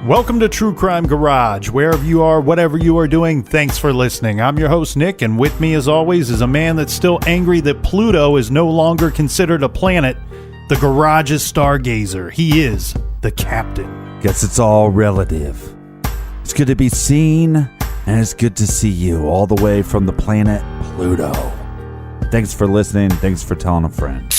Welcome to True Crime Garage. Wherever you are, whatever you are doing, thanks for listening. I'm your host, Nick, and with me, as always, is a man that's still angry that Pluto is no longer considered a planet, the Garage's stargazer. He is the captain. Guess it's all relative. It's good to be seen, and it's good to see you all the way from the planet Pluto. Thanks for listening. Thanks for telling a friend.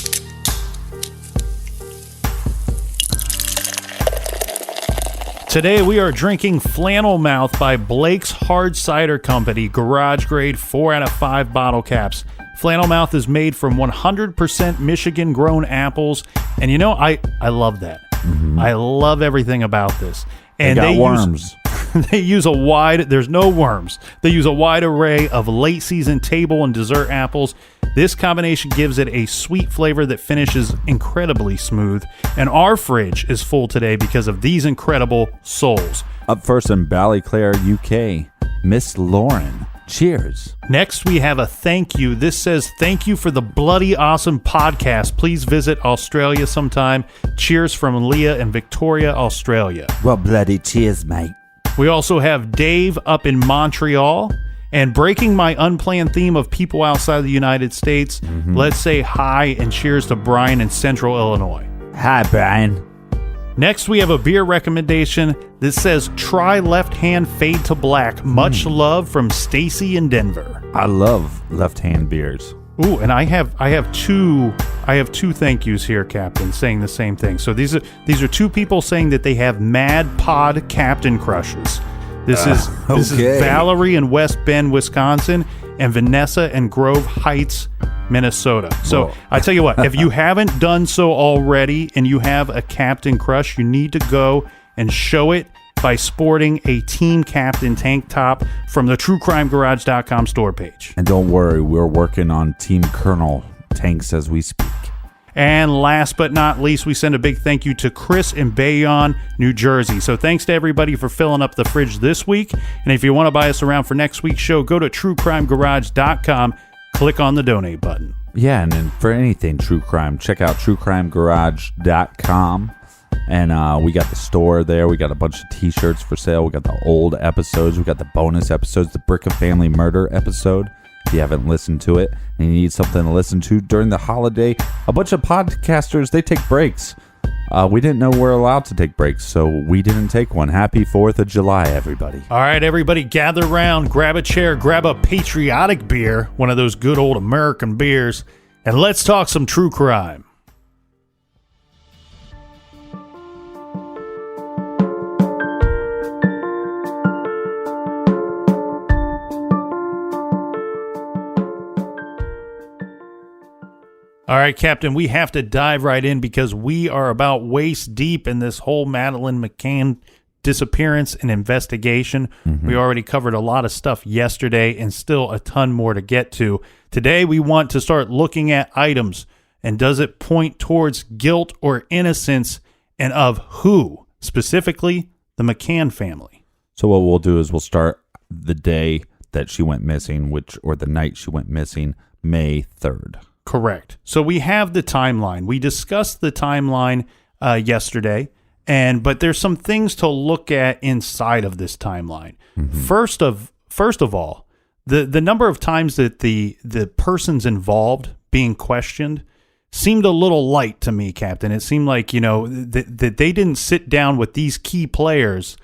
Today we are drinking Flannel Mouth by Blake's Hard Cider Company, garage grade 4 out of 5 bottle caps. Flannel Mouth is made from 100% Michigan grown apples, and you know, I love that. Mm-hmm. I love everything about this. And they got worms. There's no worms. They use a wide array of late season table and dessert apples. This combination gives it a sweet flavor that finishes incredibly smooth. And our fridge is full today because of these incredible souls. Up first in Ballyclare, UK, Miss Lauren. Cheers. Next, we have a thank you. This says, thank you for the bloody awesome podcast. Please visit Australia sometime. Cheers from Leah in Victoria, Australia. Well, bloody cheers, mate. We also have Dave up in Montreal. And breaking my unplanned theme of people outside the United States, let's say hi and cheers to Brian in Central Illinois. Hi, Brian. Next, we have a beer recommendation that says, try Left Hand Fade to Black. Much love from Stacy in Denver. I love left-hand beers. Ooh, and I have two thank yous here, Captain, saying the same thing. So these are two people saying that they have Mad Pod Captain crushes. This is Valerie in West Bend, Wisconsin, and Vanessa in Grove Heights, Minnesota. So I tell you what, if you haven't done so already and you have a captain crush, you need to go and show it by sporting a Team Captain tank top from the TrueCrimeGarage.com store page. And don't worry, we're working on Team Colonel tanks as we speak. And last but not least, we send a big thank you to Chris in Bayonne, New Jersey. So thanks to everybody for filling up the fridge this week. And if you want to buy us around for next week's show, go to TrueCrimeGarage.com, click on the donate button. Yeah, and then for anything True Crime, check out TrueCrimeGarage.com. And we got the store there. We got a bunch of t-shirts for sale. We got the old episodes. We got the bonus episodes, the Brick of Family Murder episode. If you haven't listened to it and you need something to listen to during the holiday, a bunch of podcasters, they take breaks. We didn't know we're allowed to take breaks, so we didn't take one. Happy 4th of July, everybody. All right, everybody, gather around, grab a chair, grab a patriotic beer, one of those good old American beers, and let's talk some true crime. All right, Captain, we have to dive right in because we are about waist deep in this whole Madeleine McCann disappearance and investigation. We already covered a lot of stuff yesterday and still a ton more to get to. Today, we want to start looking at items and does it point towards guilt or innocence, and of who? Specifically, the McCann family. So what we'll do is we'll start the day that she went missing, or the night she went missing, May 3rd. Correct. So we have the timeline. We discussed the timeline yesterday, but there's some things to look at inside of this timeline. First of all, the number of times that the persons involved being questioned seemed a little light to me, Captain. It seemed like, that they didn't sit down with these key players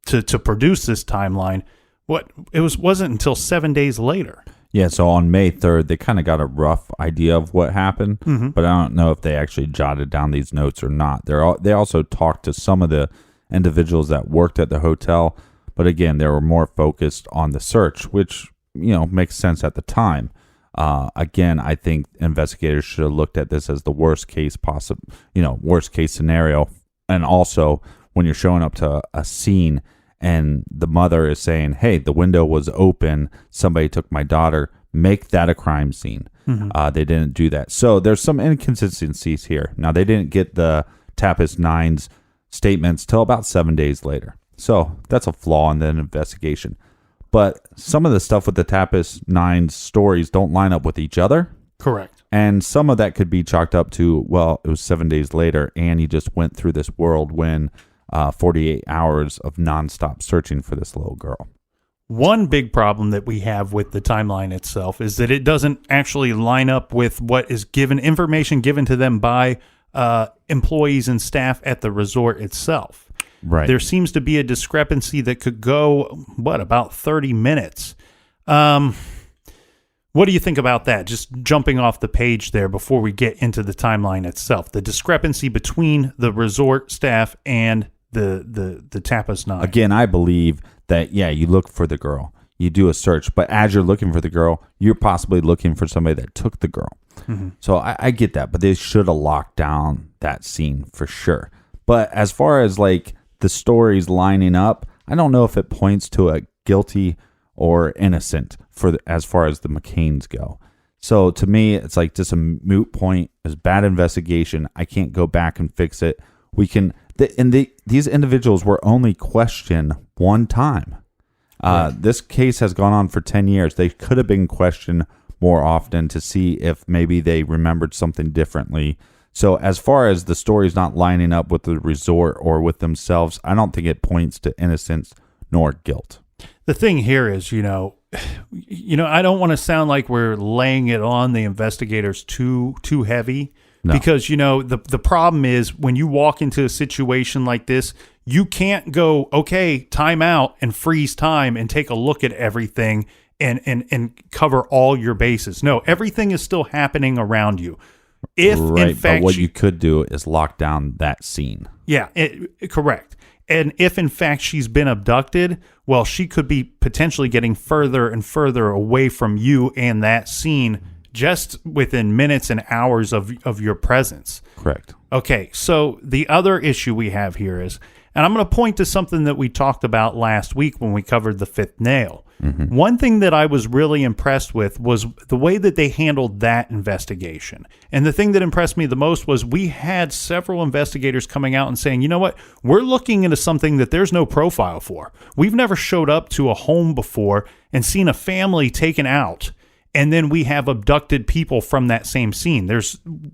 to produce this timeline. Wasn't until 7 days later. Yeah, so on May 3rd, they kind of got a rough idea of what happened, but I don't know if they actually jotted down these notes or not. They also talked to some of the individuals that worked at the hotel, but again, they were more focused on the search, which, makes sense at the time. Again, I think investigators should have looked at this as the worst case scenario. And also, when you're showing up to a scene and the mother is saying, hey, the window was open, somebody took my daughter, make that a crime scene. They didn't do that. So there's some inconsistencies here. Now, they didn't get the Tapas 9's statements till about 7 days later. So that's a flaw in the investigation. But some of the stuff with the Tapas 9's stories don't line up with each other. Correct. And some of that could be chalked up to, well, it was 7 days later, and he just went through this whirlwind 48 hours of nonstop searching for this little girl. One big problem that we have with the timeline itself is that it doesn't actually line up with what is information given to them by employees and staff at the resort itself. Right. There seems to be a discrepancy that could go, about 30 minutes. What do you think about that? Just jumping off the page there before we get into the timeline itself. The discrepancy between the resort staff and the Tapas 9. Again, I believe that, you look for the girl. You do a search. But as you're looking for the girl, you're possibly looking for somebody that took the girl. Mm-hmm. So I get that. But they should have locked down that scene for sure. But as far as like the stories lining up, I don't know if it points to a guilty or innocent as far as the McCanns go. So to me, it's like just a moot point. It's bad investigation. I can't go back and fix it. We can, these individuals were only questioned one time. Right. This case has gone on for 10 years. They could have been questioned more often to see if maybe they remembered something differently. So as far as the story's not lining up with the resort or with themselves, I don't think it points to innocence nor guilt. The thing here is, I don't want to sound like we're laying it on the investigators too heavy. No. Because, the problem is when you walk into a situation like this, you can't go, okay, time out and freeze time and take a look at everything and cover all your bases. No, everything is still happening around you. If in fact, but what you could do is lock down that scene. Yeah, correct. And if in fact she's been abducted, well, she could be potentially getting further and further away from you and that scene just within minutes and hours of your presence. Correct. Okay, so the other issue we have here is, and I'm going to point to something that we talked about last week when we covered the fifth nail. Mm-hmm. One thing that I was really impressed with was the way that they handled that investigation. And the thing that impressed me the most was we had several investigators coming out and saying, you know what, we're looking into something that there's no profile for. We've never showed up to a home before and seen a family taken out. And then we have abducted people from that same scene.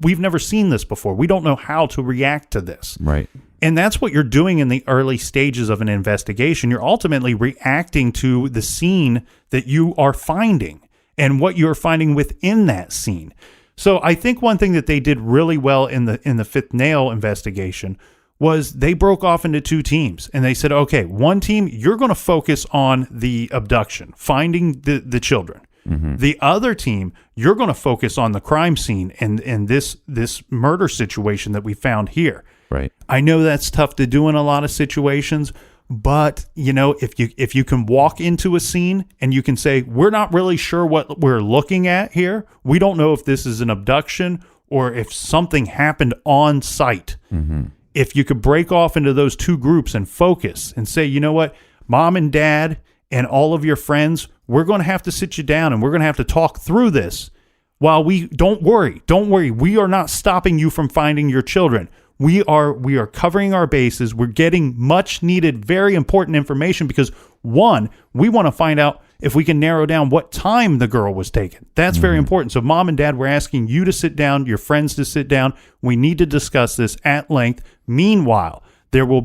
We've never seen this before. We don't know how to react to this. Right. And that's what you're doing in the early stages of an investigation. You're ultimately reacting to the scene that you are finding and what you're finding within that scene. So I think one thing that they did really well in the fifth nail investigation was they broke off into two teams. And they said, okay, one team, you're going to focus on the abduction, finding the children. Mm-hmm. The other team, you're going to focus on the crime scene and this murder situation that we found here. Right. I know that's tough to do in a lot of situations, but if you can walk into a scene and you can say, we're not really sure what we're looking at here. We don't know if this is an abduction or if something happened on site. Mm-hmm. If you could break off into those two groups and focus and say, you know what, mom and dad and all of your friends, we're going to have to sit you down and we're going to have to talk through this. While don't worry. We are not stopping you from finding your children. We are covering our bases. We're getting much needed, very important information because one, we want to find out if we can narrow down what time the girl was taken. That's very important. So mom and dad, we're asking you to sit down, your friends to sit down. We need to discuss this at length. Meanwhile, there were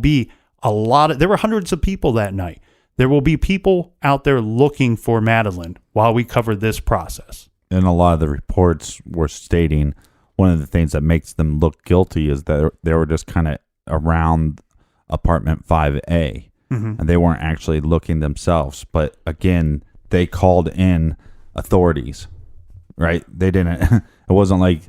hundreds of people that night. There will be people out there looking for Madeleine while we cover this process. And a lot of the reports were stating one of the things that makes them look guilty is that they were just kind of around apartment 5A. Mm-hmm. And they weren't actually looking themselves. But again, they called in authorities, right? They didn't, it wasn't like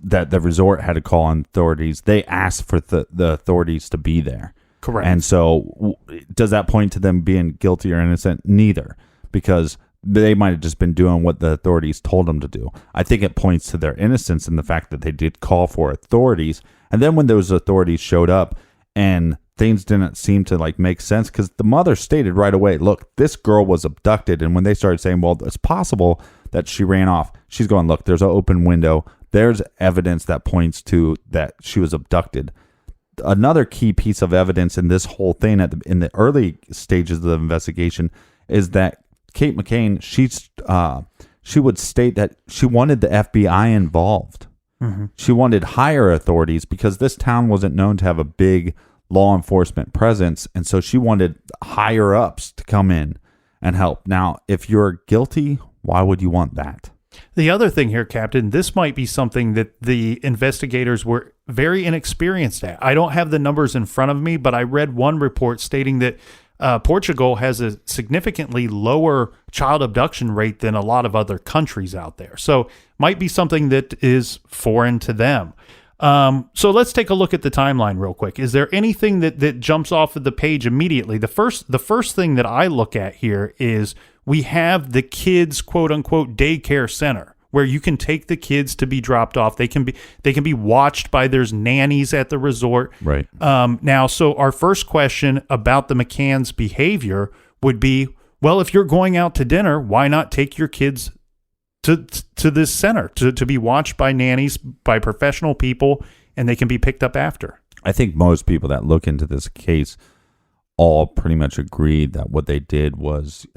that the resort had to call in authorities. They asked for the authorities to be there. Correct. And so does that point to them being guilty or innocent? Neither, because they might have just been doing what the authorities told them to do. I think it points to their innocence in the fact that they did call for authorities. And then when those authorities showed up and things didn't seem to make sense, because the mother stated right away, look, this girl was abducted. And when they started saying, well, it's possible that she ran off, she's going, look, there's an open window. There's evidence that points to that she was abducted. Another key piece of evidence in this whole thing in the early stages of the investigation is that Kate McCann, she would state that she wanted the FBI involved. Mm-hmm. She wanted higher authorities because this town wasn't known to have a big law enforcement presence. And so she wanted higher ups to come in and help. Now, if you're guilty, why would you want that? The other thing here, Captain, this might be something that the investigators were very inexperienced at. I don't have the numbers in front of me, but I read one report stating that Portugal has a significantly lower child abduction rate than a lot of other countries out there. So might be something that is foreign to them. So let's take a look at the timeline real quick. Is there anything that jumps off of the page immediately? The first thing that I look at here is we have the kids' quote unquote daycare center where you can take the kids to be dropped off. They can be watched by there's nannies at the resort. Right. Now, so our first question about the McCann's behavior would be, well, if you're going out to dinner, why not take your kids to this center to be watched by nannies, by professional people, and they can be picked up after? I think most people that look into this case all pretty much agreed that what they did was,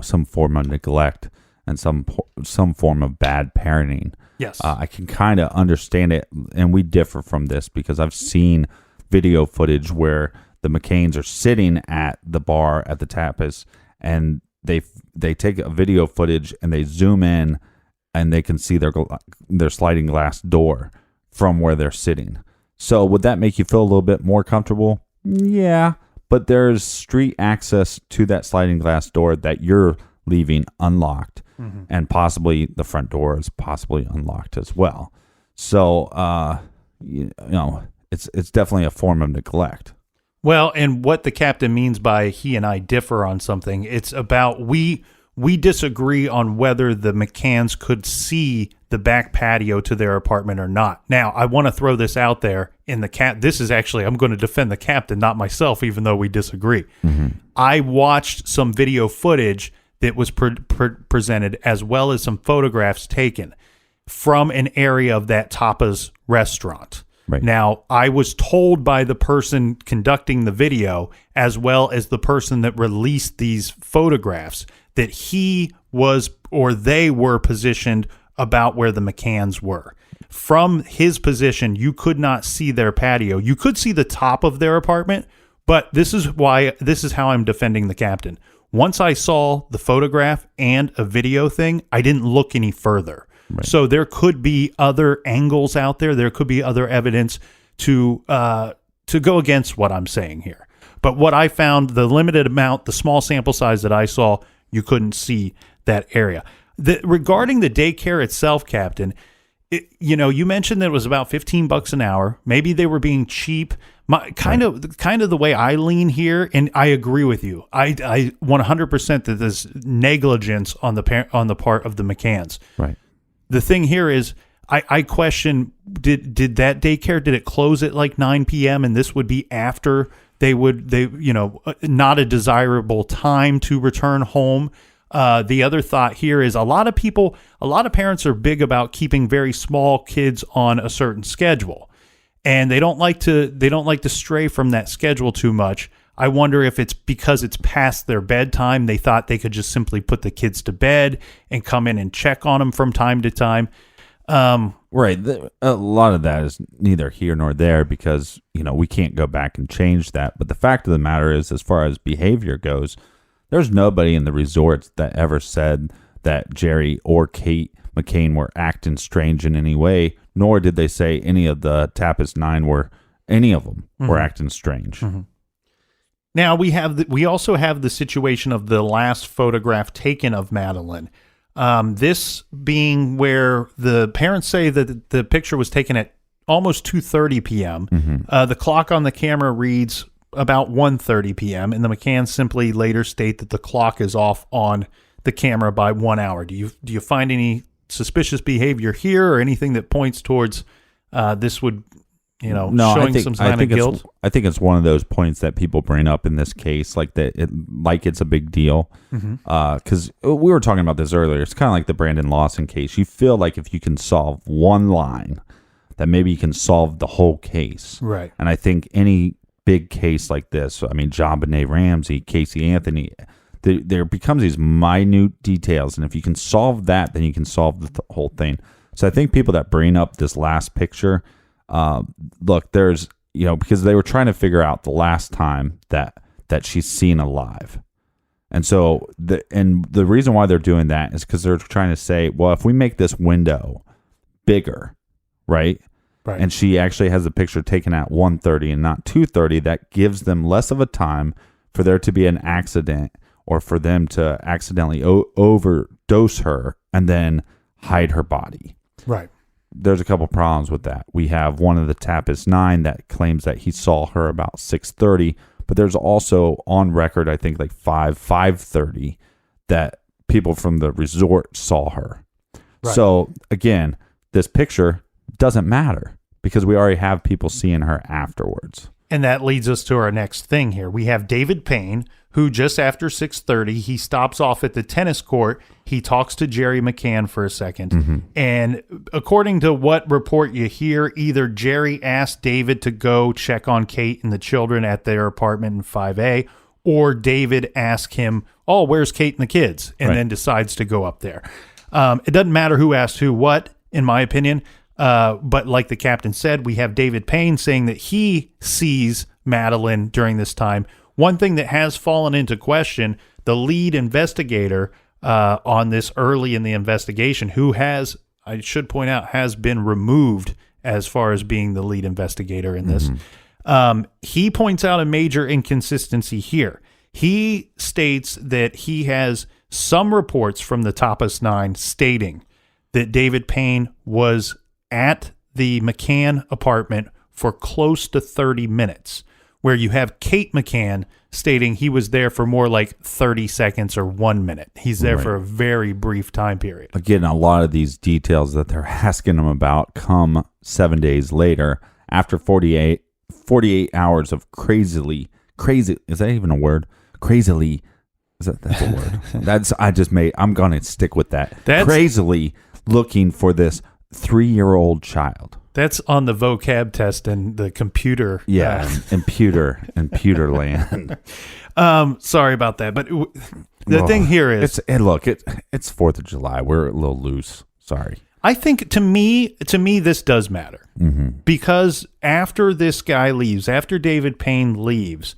some form of neglect and some form of bad parenting. Yes. I can kind of understand it, and we differ from this because I've seen video footage where the McCanns are sitting at the bar at the tapas, and they take a video footage and they zoom in, and they can see their sliding glass door from where they're sitting. So would that make you feel a little bit more comfortable? Yeah, but there's street access to that sliding glass door that you're leaving unlocked, and possibly the front door is possibly unlocked as well. So, it's definitely a form of neglect. Well, and what the captain means by he and I differ on something, it's about we disagree on whether the McCanns could see the back patio to their apartment or not. Now, I want to throw this out there this is actually, I'm going to defend the captain, not myself, even though we disagree. I watched some video footage that was presented, as well as some photographs taken from an area of that tapas restaurant. Right. Now, I was told by the person conducting the video, as well as the person that released these photographs, that he was or they were positioned about where the McCanns were. From his position, you could not see their patio. You could see the top of their apartment, but this is how I'm defending the captain. Once I saw the photograph and a video thing, I didn't look any further. Right. So there could be other angles out there. There could be other evidence to go against what I'm saying here. But what I found, the limited amount, the small sample size that I saw, you couldn't see that area. Regarding the daycare itself, Captain, you mentioned that it was about $15 an hour. Maybe they were being cheap. Kind of the way I lean here, and I agree with you. I 100% that there's negligence on the part of the McCanns. Right. The thing here is, I question, did that daycare, did it close at like 9 p.m. and this would be after not a desirable time to return home? The other thought here is a lot of parents are big about keeping very small kids on a certain schedule, and they don't like to stray from that schedule too much. I wonder if it's because it's past their bedtime. They thought they could just simply put the kids to bed and come in and check on them from time to time. Right. A lot of that is neither here nor there because, we can't go back and change that. But the fact of the matter is, as far as behavior goes, there's nobody in the resorts that ever said that Jerry or Kate McCann were acting strange in any way, nor did they say any of the Tapas 9 were acting strange. Mm-hmm. Now we also have the situation of the last photograph taken of Madeleine. This being where the parents say that the picture was taken at almost 2:30 p.m. Mm-hmm. The clock on the camera reads about 1:30 p.m. and the McCanns simply later state that the clock is off on the camera by 1 hour. Do you find any suspicious behavior here or anything that points towards this would showing some sign of guilt? I think it's one of those points that people bring up in this case, like it's a big deal. Because we were talking about this earlier. It's kind of like the Brandon Lawson case. You feel like if you can solve one line, that maybe you can solve the whole case. Right. And I think any big case like this, John Benet Ramsey, Casey Anthony, there becomes these minute details. And if you can solve that, then you can solve the whole thing. So I think people that bring up this last picture, look, there's because they were trying to figure out the last time that she's seen alive. And so the reason why they're doing that is because they're trying to say, well, if we make this window bigger, right? Right. And she actually has a picture taken at 1:30 and not 2:30, that gives them less of a time for there to be an accident or for them to accidentally overdose her and then hide her body. Right. There's a couple problems with that. We have one of the Tapas 9 that claims that he saw her about 6:30, but there's also on record, I think like 5:30 that people from the resort saw her. Right. So again, this picture doesn't matter because we already have people seeing her afterwards. And that leads us to our next thing here. We have David Payne, who just after 6:30, he stops off at the tennis court. He talks to Jerry McCann for a second. Mm-hmm. And according to what report you hear, either Jerry asked David to go check on Kate and the children at their apartment in 5A, or David asked him, oh, where's Kate and the kids? And then decides to go up there. It doesn't matter who asked who what, in my opinion. But like the captain said, we have David Payne saying that he sees Madeleine during this time. One thing that has fallen into question, the lead investigator on this early in the investigation, who has, I should point out, has been removed as far as being the lead investigator in this. Mm-hmm. He points out a major inconsistency here. He states that he has some reports from the Tapas 9 stating that David Payne was at the McCann apartment for close to 30 minutes, where you have Kate McCann stating he was there for more like 30 seconds or 1 minute. He's there for a very brief time period. Again, a lot of these details that they're asking him about come 7 days later after 48 hours of crazy, is that even a word? Crazily, that's a word. I'm going to stick with that. Crazily looking for this 3-year-old child. That's on the vocab test and the computer. Yeah, and pewter land. Sorry about that, but the thing here is, it's 4th of July. We're a little loose. Sorry. I think to me, this does matter because after this guy leaves, after David Payne leaves,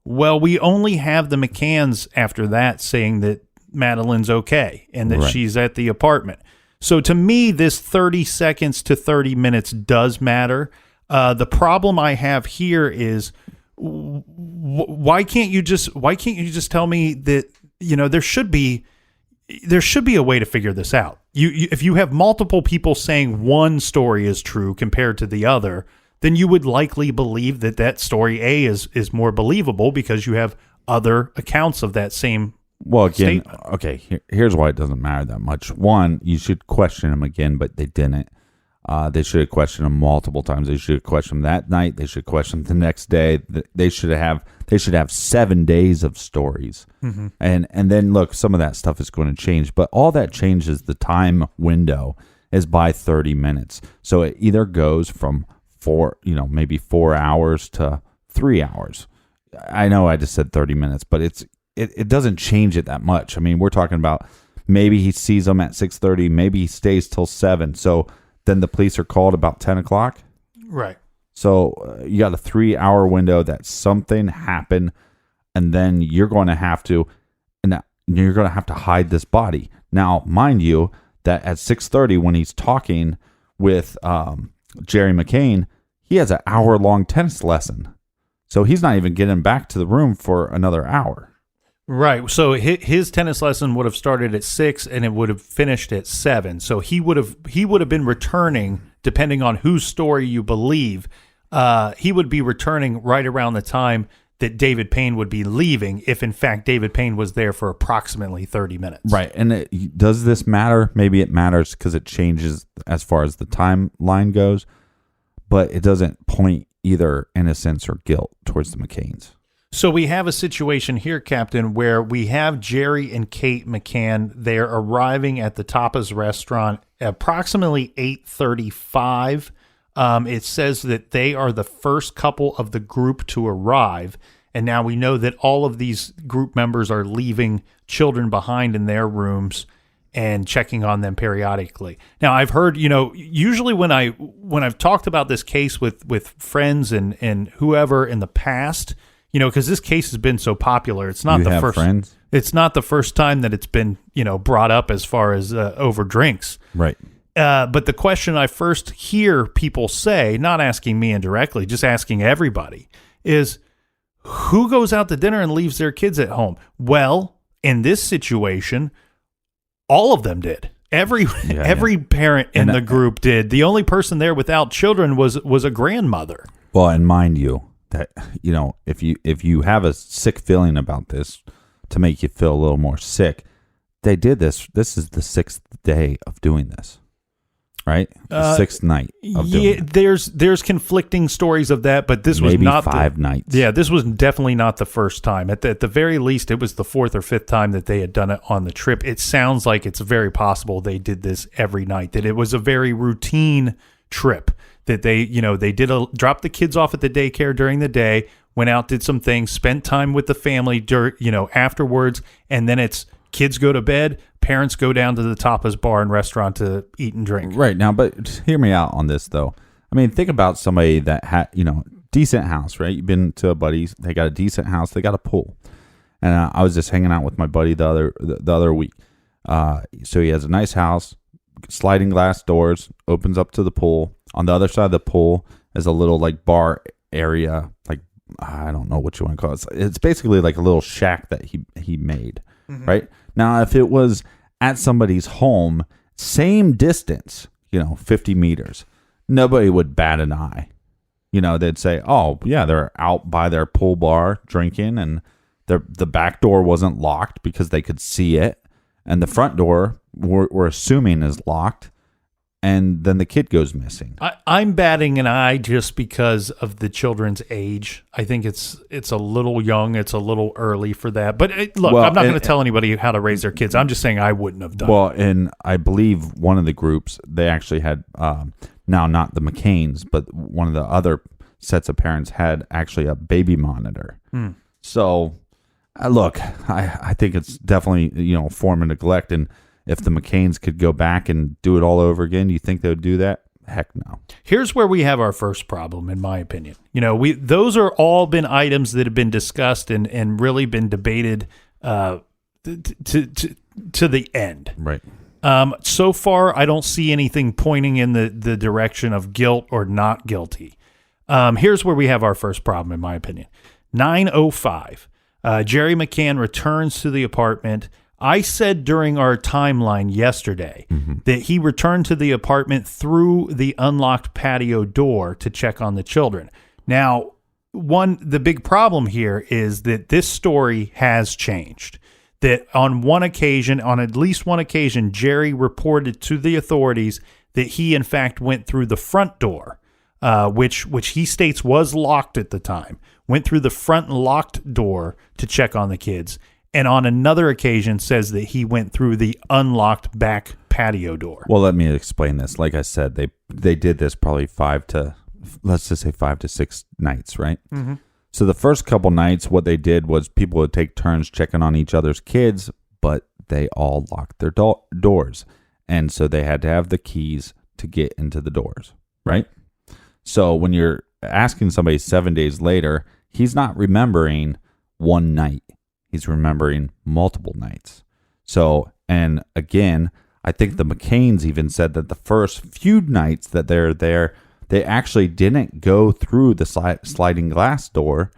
well, we only have the McCanns after that saying that Madeleine's okay and that she's at the apartment. So to me, this 30 seconds to 30 minutes does matter. The problem I have here is why can't you just tell me that, there should be a way to figure this out. If you have multiple people saying one story is true compared to the other, then you would likely believe that story A is more believable because you have other accounts of that same. Well, again, okay, here's why it doesn't matter that much. One, you should question him again, but they didn't. They should have questioned him multiple times. They should have questioned him that night. They should question him the next day. They should have 7 days of stories. Mm-hmm. And then, look, some of that stuff is going to change. But all that changes, the time window is by 30 minutes. So it either goes from maybe 4 hours to 3 hours. I know I just said 30 minutes, but it doesn't change it that much. I mean, we're talking about maybe he sees them at 6:30, maybe he stays till 7. So then the police are called about 10 o'clock. Right. So you got a 3 hour window that something happened, and then you're going to have to hide this body. Now, mind you, that at 6:30 when he's talking with Jerry McCann, he has an hour-long tennis lesson. So he's not even getting back to the room for another hour. Right. So his tennis lesson would have started at 6 and it would have finished at 7. So he would have been returning, depending on whose story you believe, he would be returning right around the time that David Payne would be leaving, if in fact David Payne was there for approximately 30 minutes. Right. And does this matter? Maybe it matters because it changes as far as the timeline goes, but it doesn't point either innocence or guilt towards the McCanns. So we have a situation here, Captain, where we have Jerry and Kate McCann. They're arriving at the Tapas restaurant at approximately 8:35. It says that they are the first couple of the group to arrive. And now we know that all of these group members are leaving children behind in their rooms. and checking on them periodically. Now, I've heard, usually when I've talked about this case with friends and whoever in the past, because this case has been so popular, it's not the first friends? It's not the first time that it's been, brought up as far as over drinks. Right. But the question I first hear people say, not asking me indirectly, just asking everybody, is who goes out to dinner and leaves their kids at home? Well, in this situation, all of them did. Every parent in the group did. The only person there without children was a grandmother. Well, and mind you that if you have a sick feeling about this to make you feel a little more sick, they did this. This is the 6th day of doing this. Right? The 6th night of doing it. There's conflicting stories of that, but this was not 5 nights. Yeah, this was definitely not the first time. At the very least, it was the 4th or 5th time that they had done it on the trip. It sounds like it's very possible they did this every night, that it was a very routine trip, that they dropped the kids off at the daycare during the day, went out, did some things, spent time with the family afterwards, and then it's kids go to bed, parents go down to the tapas bar and restaurant to eat and drink. Right. Now, but hear me out on this, though. I mean, think about somebody that had, decent house, right? You've been to a buddy's, they got a decent house, they got a pool. And I was just hanging out with my buddy the other week. So he has a nice house, sliding glass doors, opens up to the pool. On the other side of the pool is a little like bar area, like I don't know what you want to call it. It's basically like a little shack that he made, right? Now, if it was at somebody's home, same distance, 50 meters, nobody would bat an eye. They'd say, oh, yeah, they're out by their pool bar drinking, and the back door wasn't locked because they could see it, and the front door, we're assuming, is locked, and then the kid goes missing. I'm batting an eye just because of the children's age. I think it's a little young. It's a little early for that. But look, I'm not going to tell anybody how to raise their kids. I'm just saying I wouldn't have done it. Well, and I believe one of the groups, they actually had, now not the McCanns, but one of the other sets of parents had actually a baby monitor. So, look, I think it's definitely, a form of neglect. And if the McCanns could go back and do it all over again, do you think they would do that? Heck no. Here's where we have our first problem, in my opinion. Those are all been items that have been discussed and really been debated to the end. Right. So far, I don't see anything pointing in the direction of guilt or not guilty. Here's where we have our first problem, in my opinion. 9:05. Jerry McCann returns to the apartment. I said during our timeline yesterday that he returned to the apartment through the unlocked patio door to check on the children. Now, the big problem here is that this story has changed. That on at least one occasion, Jerry reported to the authorities that he, in fact, went through the front door, which he states was locked at the time. Went through the front locked door to check on the kids. And on another occasion says that he went through the unlocked back patio door. Well, let me explain this. Like I said, they did this probably 5 to 6 nights, right? Mm-hmm. So the first couple nights, what they did was people would take turns checking on each other's kids, but they all locked their doors. And so they had to have the keys to get into the doors, right? So when you're asking somebody 7 days later, he's not remembering one night. He's remembering multiple nights. So, and again, I think the McCanns even said that the first few nights that they're there, they actually didn't go through the sliding glass door.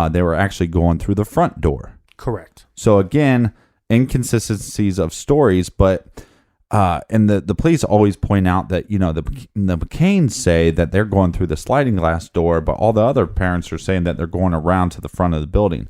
They were actually going through the front door. Correct. So again, inconsistencies of stories, but and the police always point out that, the McCanns say that they're going through the sliding glass door, but all the other parents are saying that they're going around to the front of the building.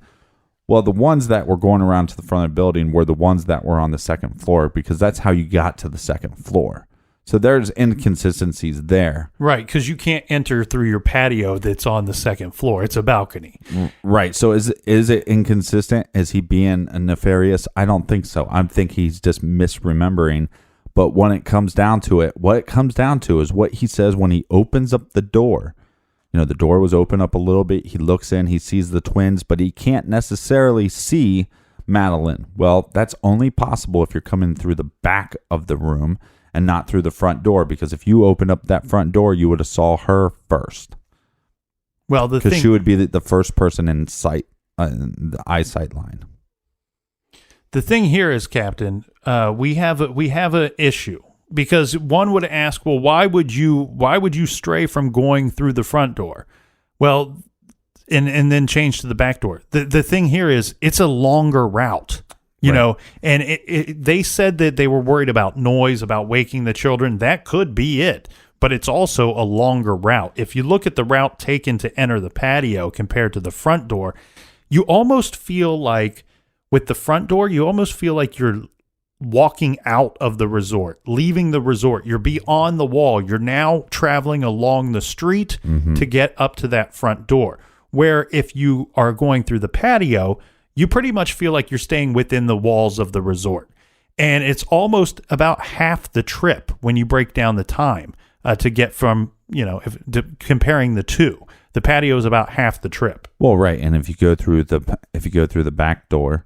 Well, the ones that were going around to the front of the building were the ones that were on the second floor, because that's how you got to the second floor. So there's inconsistencies there. Right, because you can't enter through your patio that's on the second floor. It's a balcony. Right. So is it inconsistent? Is he being nefarious? I don't think so. I think he's just misremembering. But when it comes down to it, what it comes down to is what he says when he opens up the door. The door was open up a little bit. He looks in, he sees the twins, but he can't necessarily see Madeleine. Well, that's only possible if you're coming through the back of the room and not through the front door, because if you open up that front door, you would have saw her first. Well, because she would be the first person in sight, the eyesight line. The thing here is, Captain, we have an issue, because one would ask, well, why would you stray from going through the front door? Well, and then change to the back door. The thing here is, it's a longer route. You know, and they said that they were worried about noise, about waking the children. That could be it, but it's also a longer route. If you look at the route taken to enter the patio compared to the front door, you almost feel like with the front door, you almost feel like you're walking out of the resort, leaving the resort. You're beyond the wall. You're now traveling along the street to get up to that front door. Where if you are going through the patio, you pretty much feel like you're staying within the walls of the resort. And it's almost about half the trip when you break down the time to get from, comparing the two. The patio is about half the trip. Well, right. And if you go through the back door,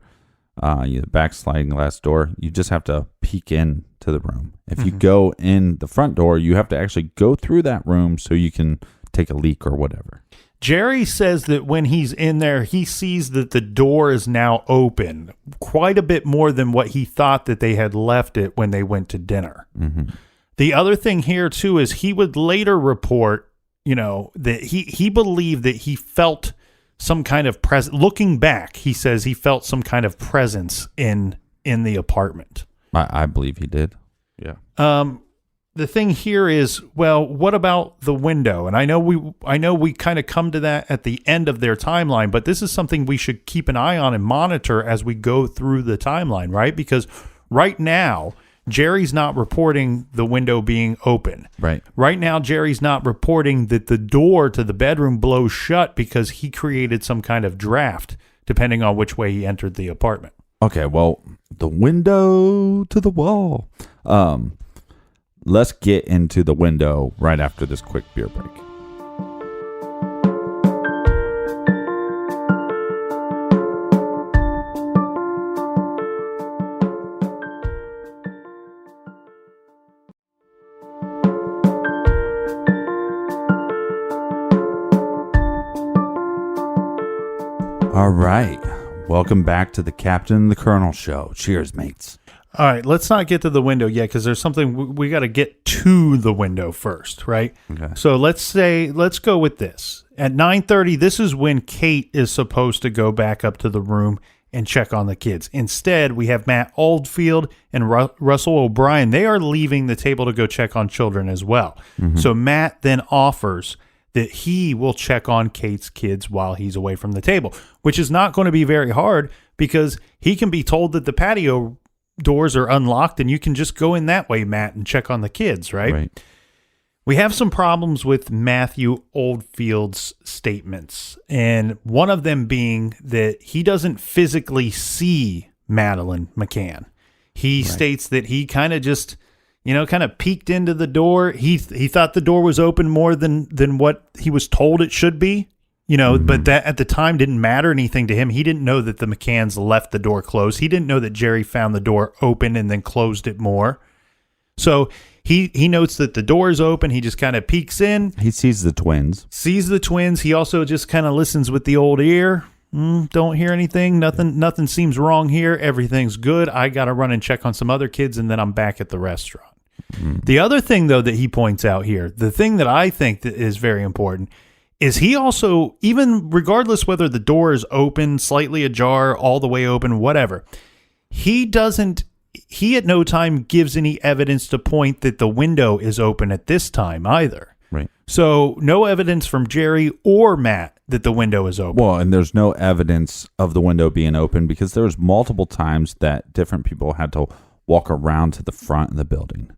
the back sliding glass door, you just have to peek in to the room. If you go in the front door, you have to actually go through that room so you can take a leak or whatever. Jerry says that when he's in there, he sees that the door is now open quite a bit more than what he thought that they had left it when they went to dinner. The other thing here, too, is he would later report, that he believed that he felt some kind of presence. Looking back, he says he felt some kind of presence in the apartment. I believe he did. Yeah. The thing here is, well, what about the window? And I know we kind of come to that at the end of their timeline, but this is something we should keep an eye on and monitor as we go through the timeline, right? Because right now, Jerry's not reporting the window being open. Right. Right now, Jerry's not reporting that the door to the bedroom blows shut because he created some kind of draft, depending on which way he entered the apartment. Okay, well, the window to the wall. Let's get into the window right after this quick beer break. All right. Welcome back to the Captain and the Colonel show. Cheers, mates. All right, let's not get to the window yet, because there's something we got to get to the window first, right? Okay. So let's go with this. At 9:30, this is when Kate is supposed to go back up to the room and check on the kids. Instead, we have Matt Oldfield and Russell O'Brien. They are leaving the table to go check on children as well. So Matt then offers that he will check on Kate's kids while he's away from the table, which is not going to be very hard because he can be told that the patio doors are unlocked and you can just go in that way, Matt, and check on the kids, right? We have some problems with Matthew Oldfield's statements, and one of them being that he doesn't physically see Madeleine McCann. He states that he kind of just, kind of peeked into the door. He thought the door was open more than what he was told it should be. But that at the time didn't matter anything to him. He didn't know that the McCanns left the door closed. He didn't know that Jerry found the door open and then closed it more. So he notes that the door is open. He just kind of peeks in. He sees the twins. He also just kind of listens with the old ear. Don't hear anything. Nothing seems wrong here. Everything's good. I got to run and check on some other kids, and then I'm back at the restaurant. The other thing, though, that he points out here, the thing that I think that is very important, is he also, even regardless whether the door is open, slightly ajar, all the way open, whatever, he at no time gives any evidence to point that the window is open at this time either. Right. So no evidence from Jerry or Matt that the window is open. Well, and there's no evidence of the window being open because there was multiple times that different people had to walk around to the front of the building.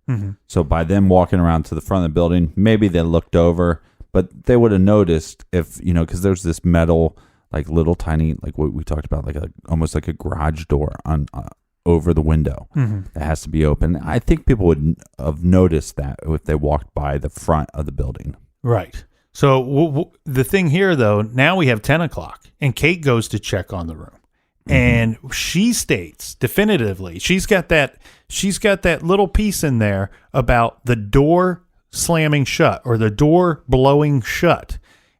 So by them walking around to the front of the building, maybe they looked over, but they would have noticed if, because there's this metal, like little tiny, like what we talked about, like almost like a garage door on over the window that has to be open. I think people would have noticed that if they walked by the front of the building. Right. So the thing here, though, now we have 10 o'clock, and Kate goes to check on the room. And she states definitively, she's got that little piece in there about the door slamming shut or the door blowing shut.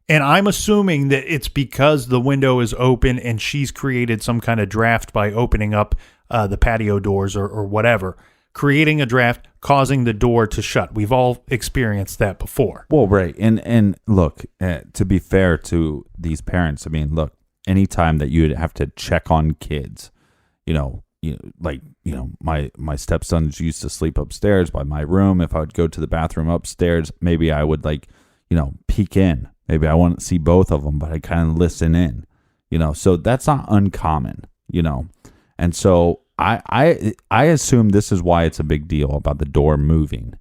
And I'm assuming that it's because the window is open and she's created some kind of draft by opening up the patio doors or whatever, creating a draft, causing the door to shut. We've all experienced that before. Well, right. And look, to be fair to these parents, I mean, look, anytime that you would have to check on kids, my stepsons used to sleep upstairs by my room. If I would go to the bathroom upstairs, maybe I would peek in. Maybe I wouldn't see both of them, but I kind of listen in, so that's not uncommon, and so I assume this is why it's a big deal about the door moving,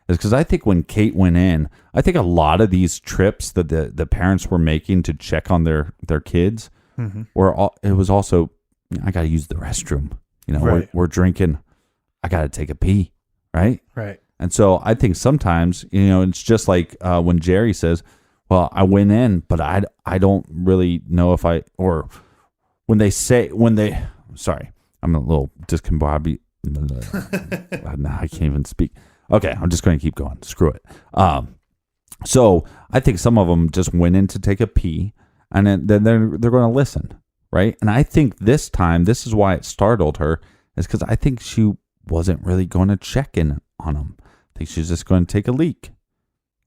is because I think when Kate went in, I think a lot of these trips that the parents were making to check on their kids it was also, I got to use the restroom, Right. we're drinking, I got to take a pee, right? Right. And so I think sometimes, it's just like when Jerry says, well, I went in, but I don't really know if or when they sorry, I'm a little discombobulated. Now I can't even speak. Okay, I'm just going to keep going. Screw it. So I think some of them just went in to take a pee, and then they're going to listen, right? And I think this time, this is why it startled her, is because I think she wasn't really going to check in on them. I think she's just going to take a leak,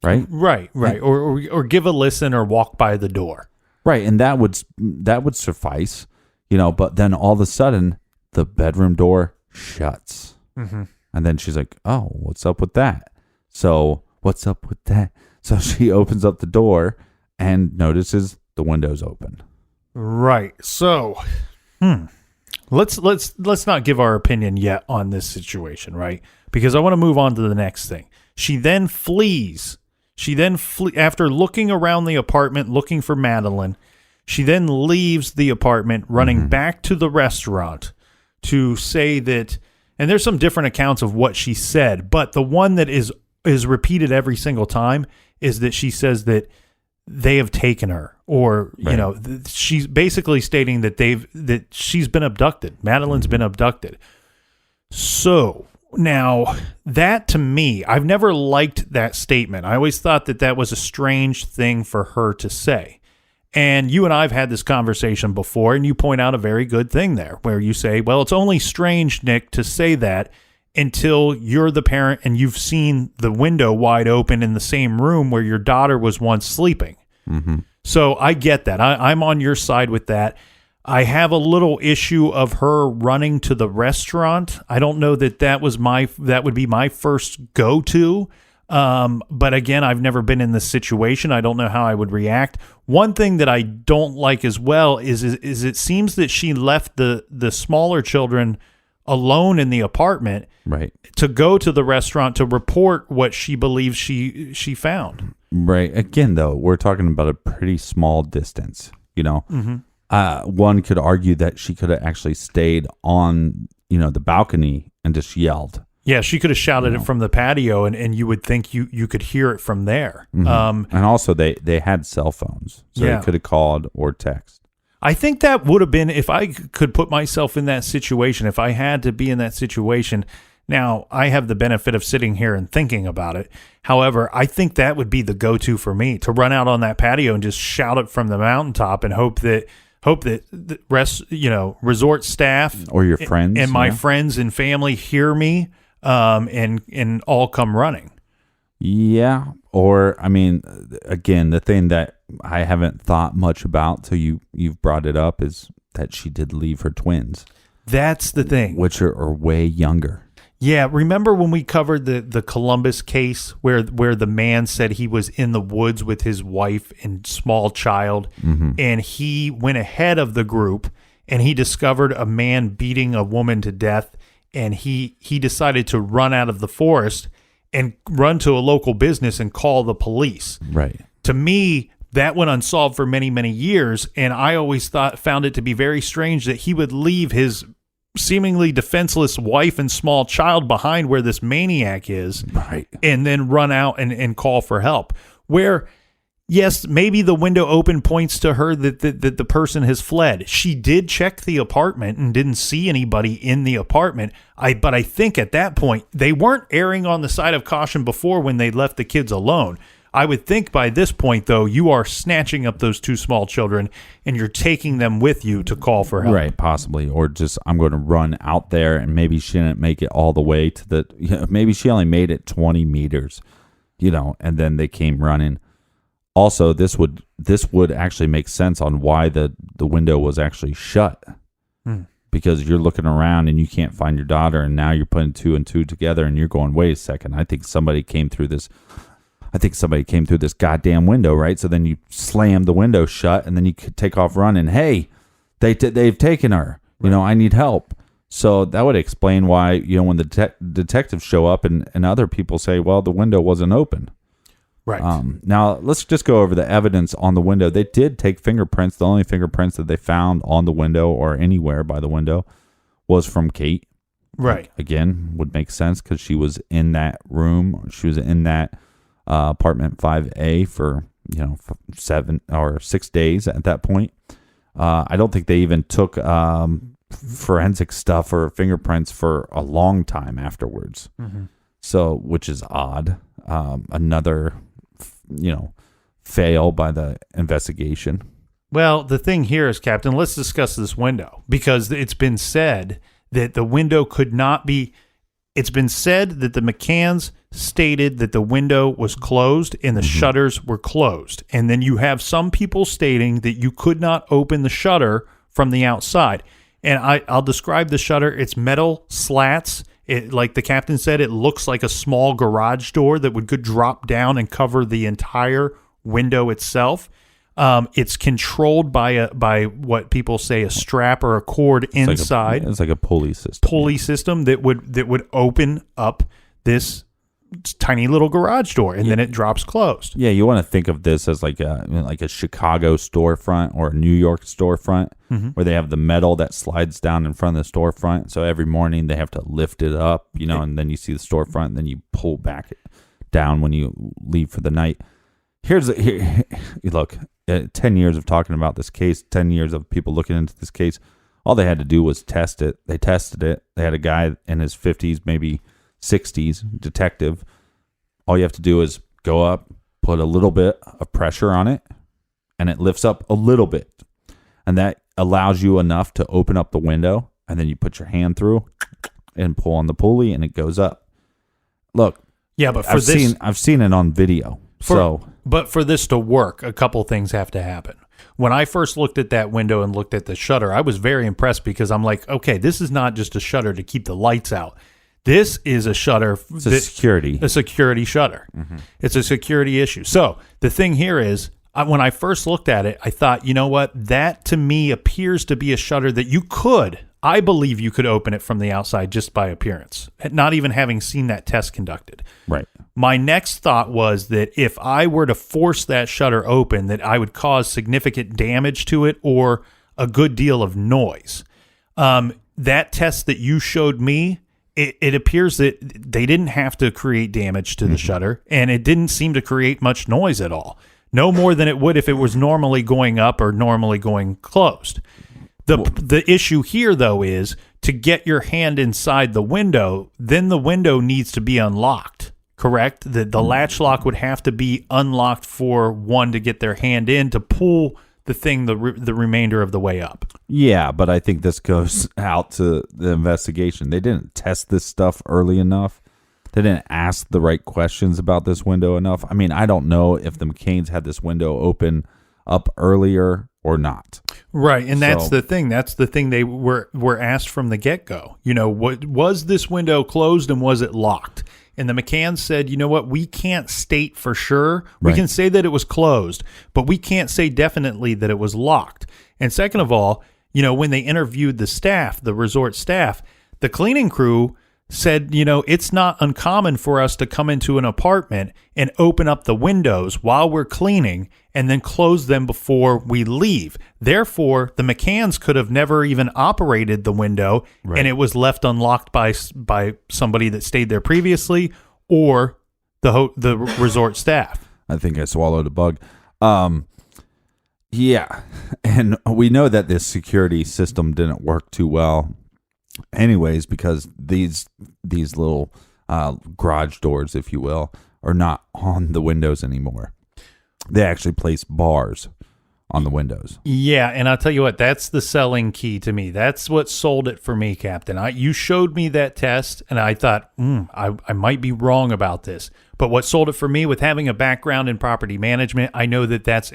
right? Right. Or give a listen or walk by the door. Right, and that would suffice, but then all of a sudden, the bedroom door shuts. Mm-hmm. And then she's like, oh, what's up with that? So what's up with that? So she opens up the door and notices the window's open. Right. So, let's not give our opinion yet on this situation, right? Because I want to move on to the next thing. She then flees. After looking around the apartment looking for Madeleine. She then leaves the apartment, running back to the restaurant to say that. And there's some different accounts of what she said, but the one that is repeated every single time is that she says that they have taken her, or right. She's basically stating that she's been abducted. Madeleine's been abducted. So now that, to me, I've never liked that statement. I always thought that was a strange thing for her to say. And you and I have had this conversation before, and you point out a very good thing there, where you say, well, it's only strange, Nick, to say that until you're the parent and you've seen the window wide open in the same room where your daughter was once sleeping. Mm-hmm. So I get that. I'm on your side with that. I have a little issue of her running to the restaurant. I don't know that would be my first go-to. But again, I've never been in this situation. I don't know how I would react. One thing that I don't like as well is it seems that she left the smaller children alone in the apartment, right, to go to the restaurant to report what she believes she found. Right. Again, though, we're talking about a pretty small distance, Mm-hmm. One could argue that she could have actually stayed on, the balcony and just yelled. Yeah, she could have shouted it from the patio, and you would think you could hear it from there. Mm-hmm. And also, they had cell phones, so they could have called or text. I think that would have been, if I could put myself in that situation, if I had to be in that situation. Now, I have the benefit of sitting here and thinking about it. However, I think that would be the go-to for me, to run out on that patio and just shout it from the mountaintop and hope that the resort staff or your friends and my friends and family hear me. And all come running. Yeah. Or, I mean, again, the thing that I haven't thought much about till you've brought it up is that she did leave her twins. That's the thing. Which are way younger. Yeah. Remember when we covered the Columbus case where the man said he was in the woods with his wife and small child, and he went ahead of the group and he discovered a man beating a woman to death. And he decided to run out of the forest and run to a local business and call the police. Right. To me, that went unsolved for many, many years. And I always found it to be very strange that he would leave his seemingly defenseless wife and small child behind where this maniac is, right, and then run out and call for help. Where yes, maybe the window open points to her that the person has fled. She did check the apartment and didn't see anybody in the apartment. But I think at that point, they weren't erring on the side of caution before when they left the kids alone. I would think by this point, though, you are snatching up those two small children and you're taking them with you to call for help. Right, possibly. Or just, I'm going to run out there, and maybe she didn't make it all the way to maybe she only made it 20 meters, and then they came running. Also, this would actually make sense on why the window was actually shut. Because you're looking around and you can't find your daughter, and now you're putting two and two together and you're going, wait a second, I think somebody came through this goddamn window, right? So then you slam the window shut, and then you could take off running. Hey, they've taken her. I need help. So that would explain why, when the detectives show up and other people say, well, the window wasn't open. Right. Now, let's just go over the evidence on the window. They did take fingerprints. The only fingerprints that they found on the window or anywhere by the window was from Kate. Right. Again, would make sense because she was in that room. She was in that apartment 5A for 7 or 6 days at that point. I don't think they even took forensic stuff or fingerprints for a long time afterwards. So, which is odd. Another fail by the investigation. Well, the thing here is, Captain, let's discuss this window, because it's been said that the window could not be. It's been said that the McCanns stated that the window was closed and the shutters were closed. And then you have some people stating that you could not open the shutter from the outside. And I'll describe the shutter. It's metal slats. Like the captain said, it looks like a small garage door that would drop down and cover the entire window itself. It's controlled by what people say a strap or a cord inside. It's like a pulley system. That would open up this tiny little garage door, and then it drops closed. Yeah, you want to think of this as like a Chicago storefront or a New York storefront, where they have the metal that slides down in front of the storefront. So every morning they have to lift it up, and then you see the storefront, and then you pull back down when you leave for the night. Look, 10 years of talking about this case, 10 years of people looking into this case, all they had to do was test it. They tested it. They had a guy in his 50s, maybe 60s, detective. All you have to do is go up, put a little bit of pressure on it, and it lifts up a little bit. And that allows you enough to open up the window, and then you put your hand through and pull on the pulley, and it goes up. Look, yeah, but I've seen it on video. But for this to work, a couple things have to happen. When I first looked at that window and looked at the shutter, I was very impressed, because I'm like, okay, this is not just a shutter to keep the lights out. This is a shutter. It's a security shutter. It's a security issue. So the thing here is, when I first looked at it, I thought, you know what? That to me appears to be a shutter that I believe you could open it from the outside just by appearance, not even having seen that test conducted. Right. My next thought was that if I were to force that shutter open, that I would cause significant damage to it or a good deal of noise. That test that you showed me, it appears that they didn't have to create damage to the shutter, and it didn't seem to create much noise at all. No more than it would if it was normally going up or normally going closed. The issue here, though, is to get your hand inside the window, then the window needs to be unlocked, correct? The latch lock would have to be unlocked for one to get their hand in to pull the thing the remainder of the way up. Yeah, but I think this goes out to the investigation. They didn't test this stuff early enough. They didn't ask the right questions about this window enough. I mean, I don't know if the McCanns had this window open up earlier or not. Right, and that's the thing. That's the thing they were asked from the get-go. Was this window closed and was it locked? And the McCanns said, you know what, we can't state for sure. We can say that it was closed, but we can't say definitely that it was locked. And second of all, when they interviewed the staff, the resort staff, the cleaning crew said, it's not uncommon for us to come into an apartment and open up the windows while we're cleaning and then close them before we leave. Therefore, the McCanns could have never even operated the window, and it was left unlocked by somebody that stayed there previously or the resort staff. I think I swallowed a bug. Yeah, and we know that this security system didn't work too well, anyways, because these little garage doors, if you will, are not on the windows anymore. They actually place bars on the windows. Yeah, and I'll tell you what, that's the selling key to me. That's what sold it for me, Captain. You showed me that test, and I thought, I might be wrong about this. But what sold it for me, with having a background in property management, I know that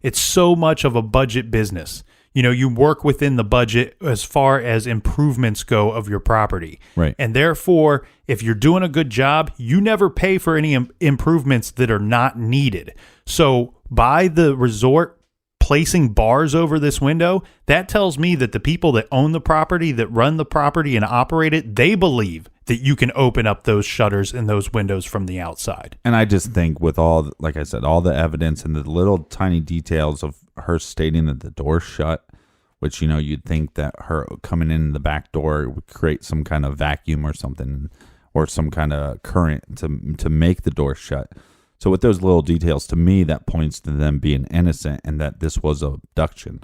it's so much of a budget business. You know, you work within the budget as far as improvements go of your property. Right. And therefore, if you're doing a good job, you never pay for any improvements that are not needed. So by the resort placing bars over this window, that tells me that the people that own the property, that run the property and operate it, they believe that you can open up those shutters and those windows from the outside. And I just think with all, like I said, all the evidence and the little tiny details of her stating that the door's shut, which, you know, you'd think that her coming in the back door would create some kind of vacuum or something, or some kind of current to make the door shut. So with those little details, to me, that points to them being innocent and that this was an abduction.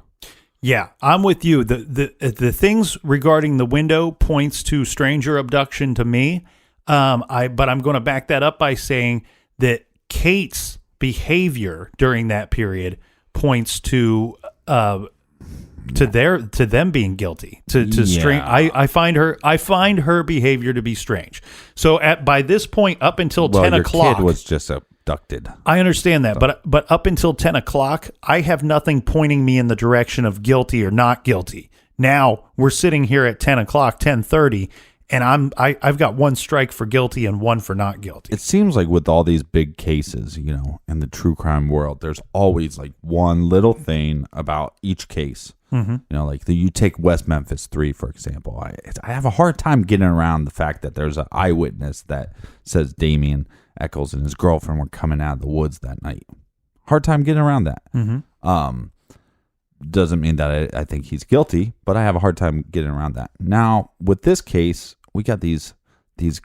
Yeah, I'm with you. The things regarding the window points to stranger abduction to me. But I'm going to back that up by saying that Kate's behavior during that period points to them being guilty. Strange. I find her behavior to be strange. So by this point, up until 10 o'clock, kid was just abducted. I understand that, but up until 10 o'clock, I have nothing pointing me in the direction of guilty or not guilty. Now we're sitting here at 10 o'clock, 10:30, and I've got one strike for guilty and one for not guilty. It seems like with all these big cases, you know, in the true crime world, there's always like one little thing about each case. Mm-hmm. You know, like you take West Memphis 3, for example. I have a hard time getting around the fact that there's an eyewitness that says Damien Eccles and his girlfriend were coming out of the woods that night. Hard time getting around that. Mm-hmm. Doesn't mean that I think he's guilty, but I have a hard time getting around that. Now, with this case, we got these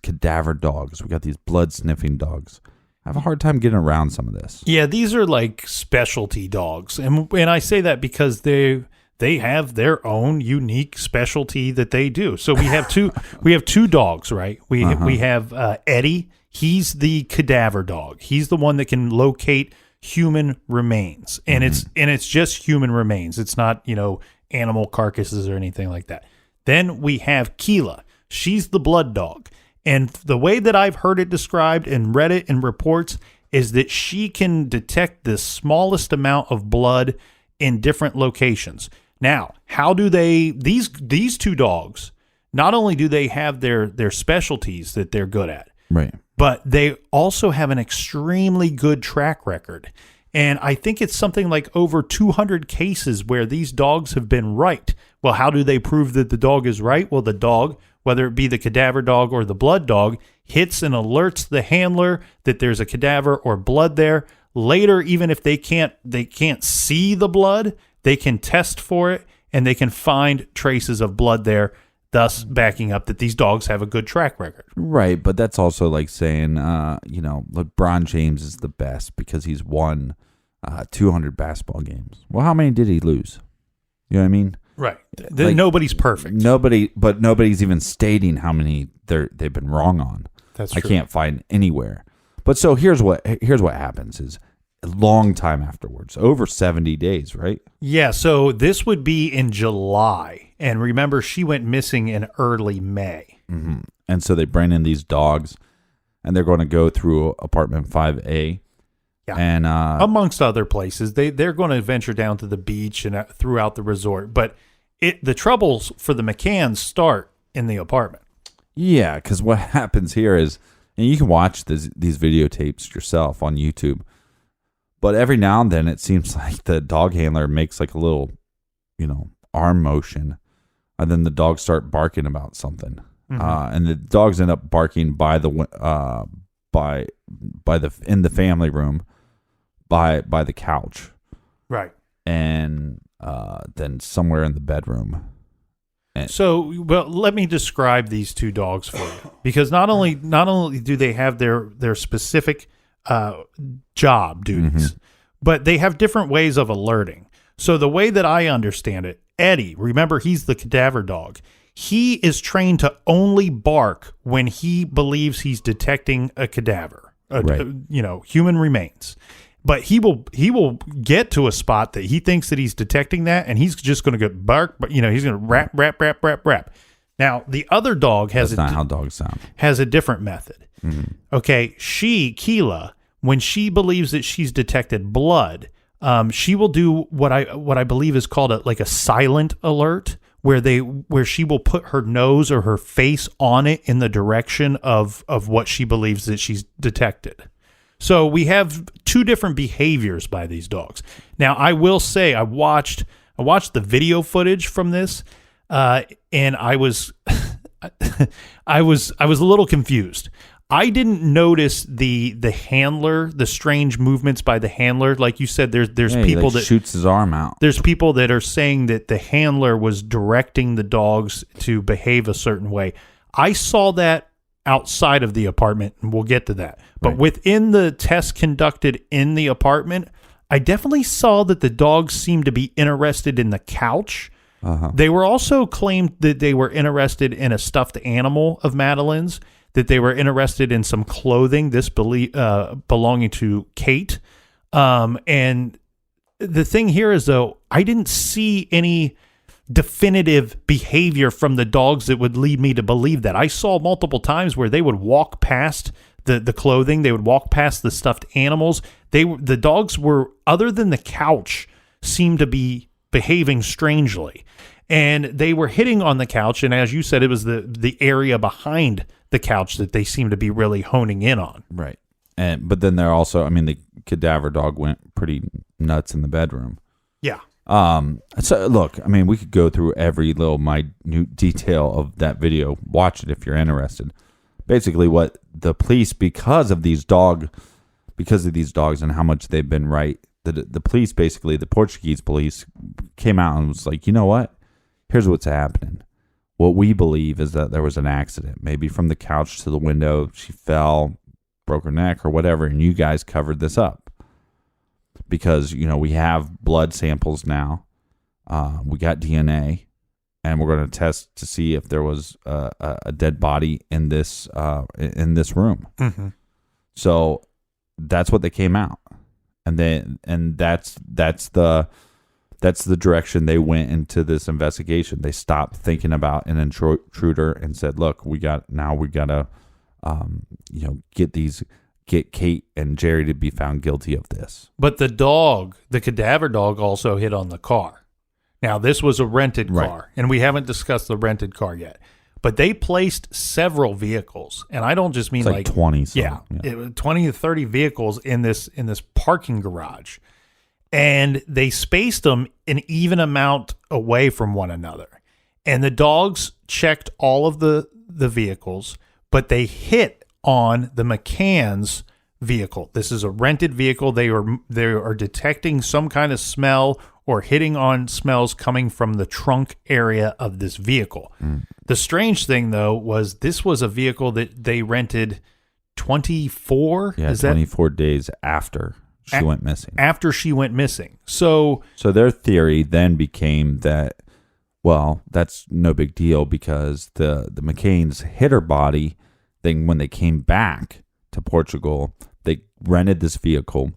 cadaver dogs. We got these blood sniffing dogs. I have a hard time getting around some of this. Yeah, these are like specialty dogs, and I say that because they have their own unique specialty that they do. So we have two dogs, right? We have Eddie. He's the cadaver dog. He's the one that can locate human remains, and it's just human remains. It's not, you know, animal carcasses or anything like that. Then we have Keela. She's the blood dog, and the way that I've heard it described and read it in reports is that she can detect the smallest amount of blood in different locations. Now, how do these two dogs? Not only do they have their specialties that they're good at, right, but they also have an extremely good track record. And I think it's something like over 200 cases where these dogs have been right. Well, how do they prove that the dog is right? Well, the dog, whether it be the cadaver dog or the blood dog, hits and alerts the handler that there's a cadaver or blood there. Later, even if they can't see the blood, they can test for it and they can find traces of blood there, thus backing up that these dogs have a good track record. Right, but that's also like saying, LeBron James is the best because he's won 200 basketball games. Well, how many did he lose? You know what I mean? Right. Nobody's perfect. But nobody's even stating how many they've been wrong on. That's true. I can't find anywhere. But so here's what happens is a long time afterwards, over 70 days, right? Yeah, so this would be in July. And remember, she went missing in early May. Mm-hmm. And so they bring in these dogs, and they're going to go through apartment 5A. Yeah. And amongst other places, they're going to venture down to the beach and throughout the resort. But the troubles for the McCanns start in the apartment. Yeah, because what happens here is, and you can watch these videotapes yourself on YouTube, but every now and then it seems like the dog handler makes like a little, arm motion, and then the dogs start barking about something, and the dogs end up barking in the family room, by the couch, right, and then somewhere in the bedroom. Well, let me describe these two dogs for you, because not only do they have their specific job duties, but they have different ways of alerting. So the way that I understand it, Eddie, remember he's the cadaver dog. He is trained to only bark when he believes he's detecting a cadaver, human remains. But he will get to a spot that he thinks that he's detecting that, and he's just going to go bark. But he's going to rap, rap, rap, rap, rap. Now the other dog has not how dogs sound. Has a different method. Mm-hmm. Okay, Keela, when she believes that she's detected blood, she will do what I believe is called a silent alert, where she will put her nose or her face on it in the direction of what she believes that she's detected. So we have two different behaviors by these dogs. Now, I will say I watched the video footage from this, and I was I was a little confused. I didn't notice the handler, the strange movements by the handler. Like you said, there's people that shoots his arm out. There's people that are saying that the handler was directing the dogs to behave a certain way. I saw that outside of the apartment, and we'll get to that. But within the test conducted in the apartment, I definitely saw that the dogs seemed to be interested in the couch. Uh-huh. They were also claimed that they were interested in a stuffed animal of Madeleine's, that they were interested in some clothing, this belonging to Kate. And the thing here is, though, I didn't see any definitive behavior from the dogs that would lead me to believe that. I saw multiple times where they would walk past the clothing, they would walk past the stuffed animals. The dogs were, other than the couch, seemed to be behaving strangely. And they were hitting on the couch, and as you said, it was the area behind the couch that they seemed to be really honing in on. Right. But then they're also, the cadaver dog went pretty nuts in the bedroom. Yeah. So look, we could go through every little minute detail of that video. Watch it if you're interested. Basically, what the police, because of these dogs and how much they've been right, the police, basically the Portuguese police, came out and was like, you know what? Here's what's happening. What we believe is that there was an accident, maybe from the couch to the window. She fell, broke her neck or whatever, and you guys covered this up. Because, we have blood samples now. We got DNA, and we're going to test to see if there was a dead body in this room. Mm-hmm. So that's what they came out. And that's the direction they went into this investigation. They stopped thinking about an intruder and said, look, we got to get Kate and Jerry to be found guilty of this. But the cadaver dog, also hit on the car. Now, this was a rented car, and we haven't discussed the rented car yet. But they placed several vehicles, and I don't just mean like 20. 20 to 30 vehicles in this parking garage. And they spaced them an even amount away from one another. And the dogs checked all of the vehicles, but they hit on the McCann's vehicle. This is a rented vehicle. They are detecting some kind of smell or hitting on smells coming from the trunk area of this vehicle. Mm. The strange thing, though, was this was a vehicle that they rented 24? Yeah, 24 days after she went missing. After she went missing. So their theory then became that, well, that's no big deal because the McCanns hit her body. Then when they came back to Portugal, they rented this vehicle,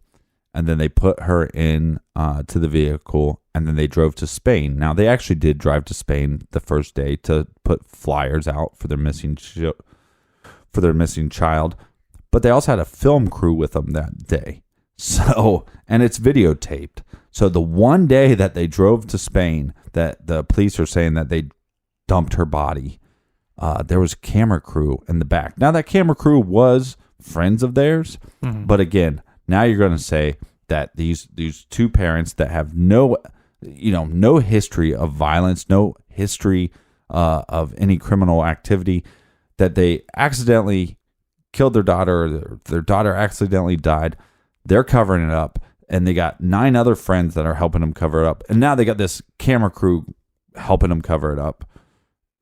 and then they put her in to the vehicle, and then they drove to Spain. Now, they actually did drive to Spain the first day to put flyers out for their missing child, but they also had a film crew with them that day. So, and it's videotaped. So the one day that they drove to Spain, that the police are saying that they dumped her body, there was a camera crew in the back. Now, that camera crew was friends of theirs, but again, now you're going to say that these two parents that have no history of violence, no history of any criminal activity, that they accidentally killed their daughter, or their daughter accidentally died. They're covering it up, and they got 9 other friends that are helping them cover it up, and now they got this camera crew helping them cover it up.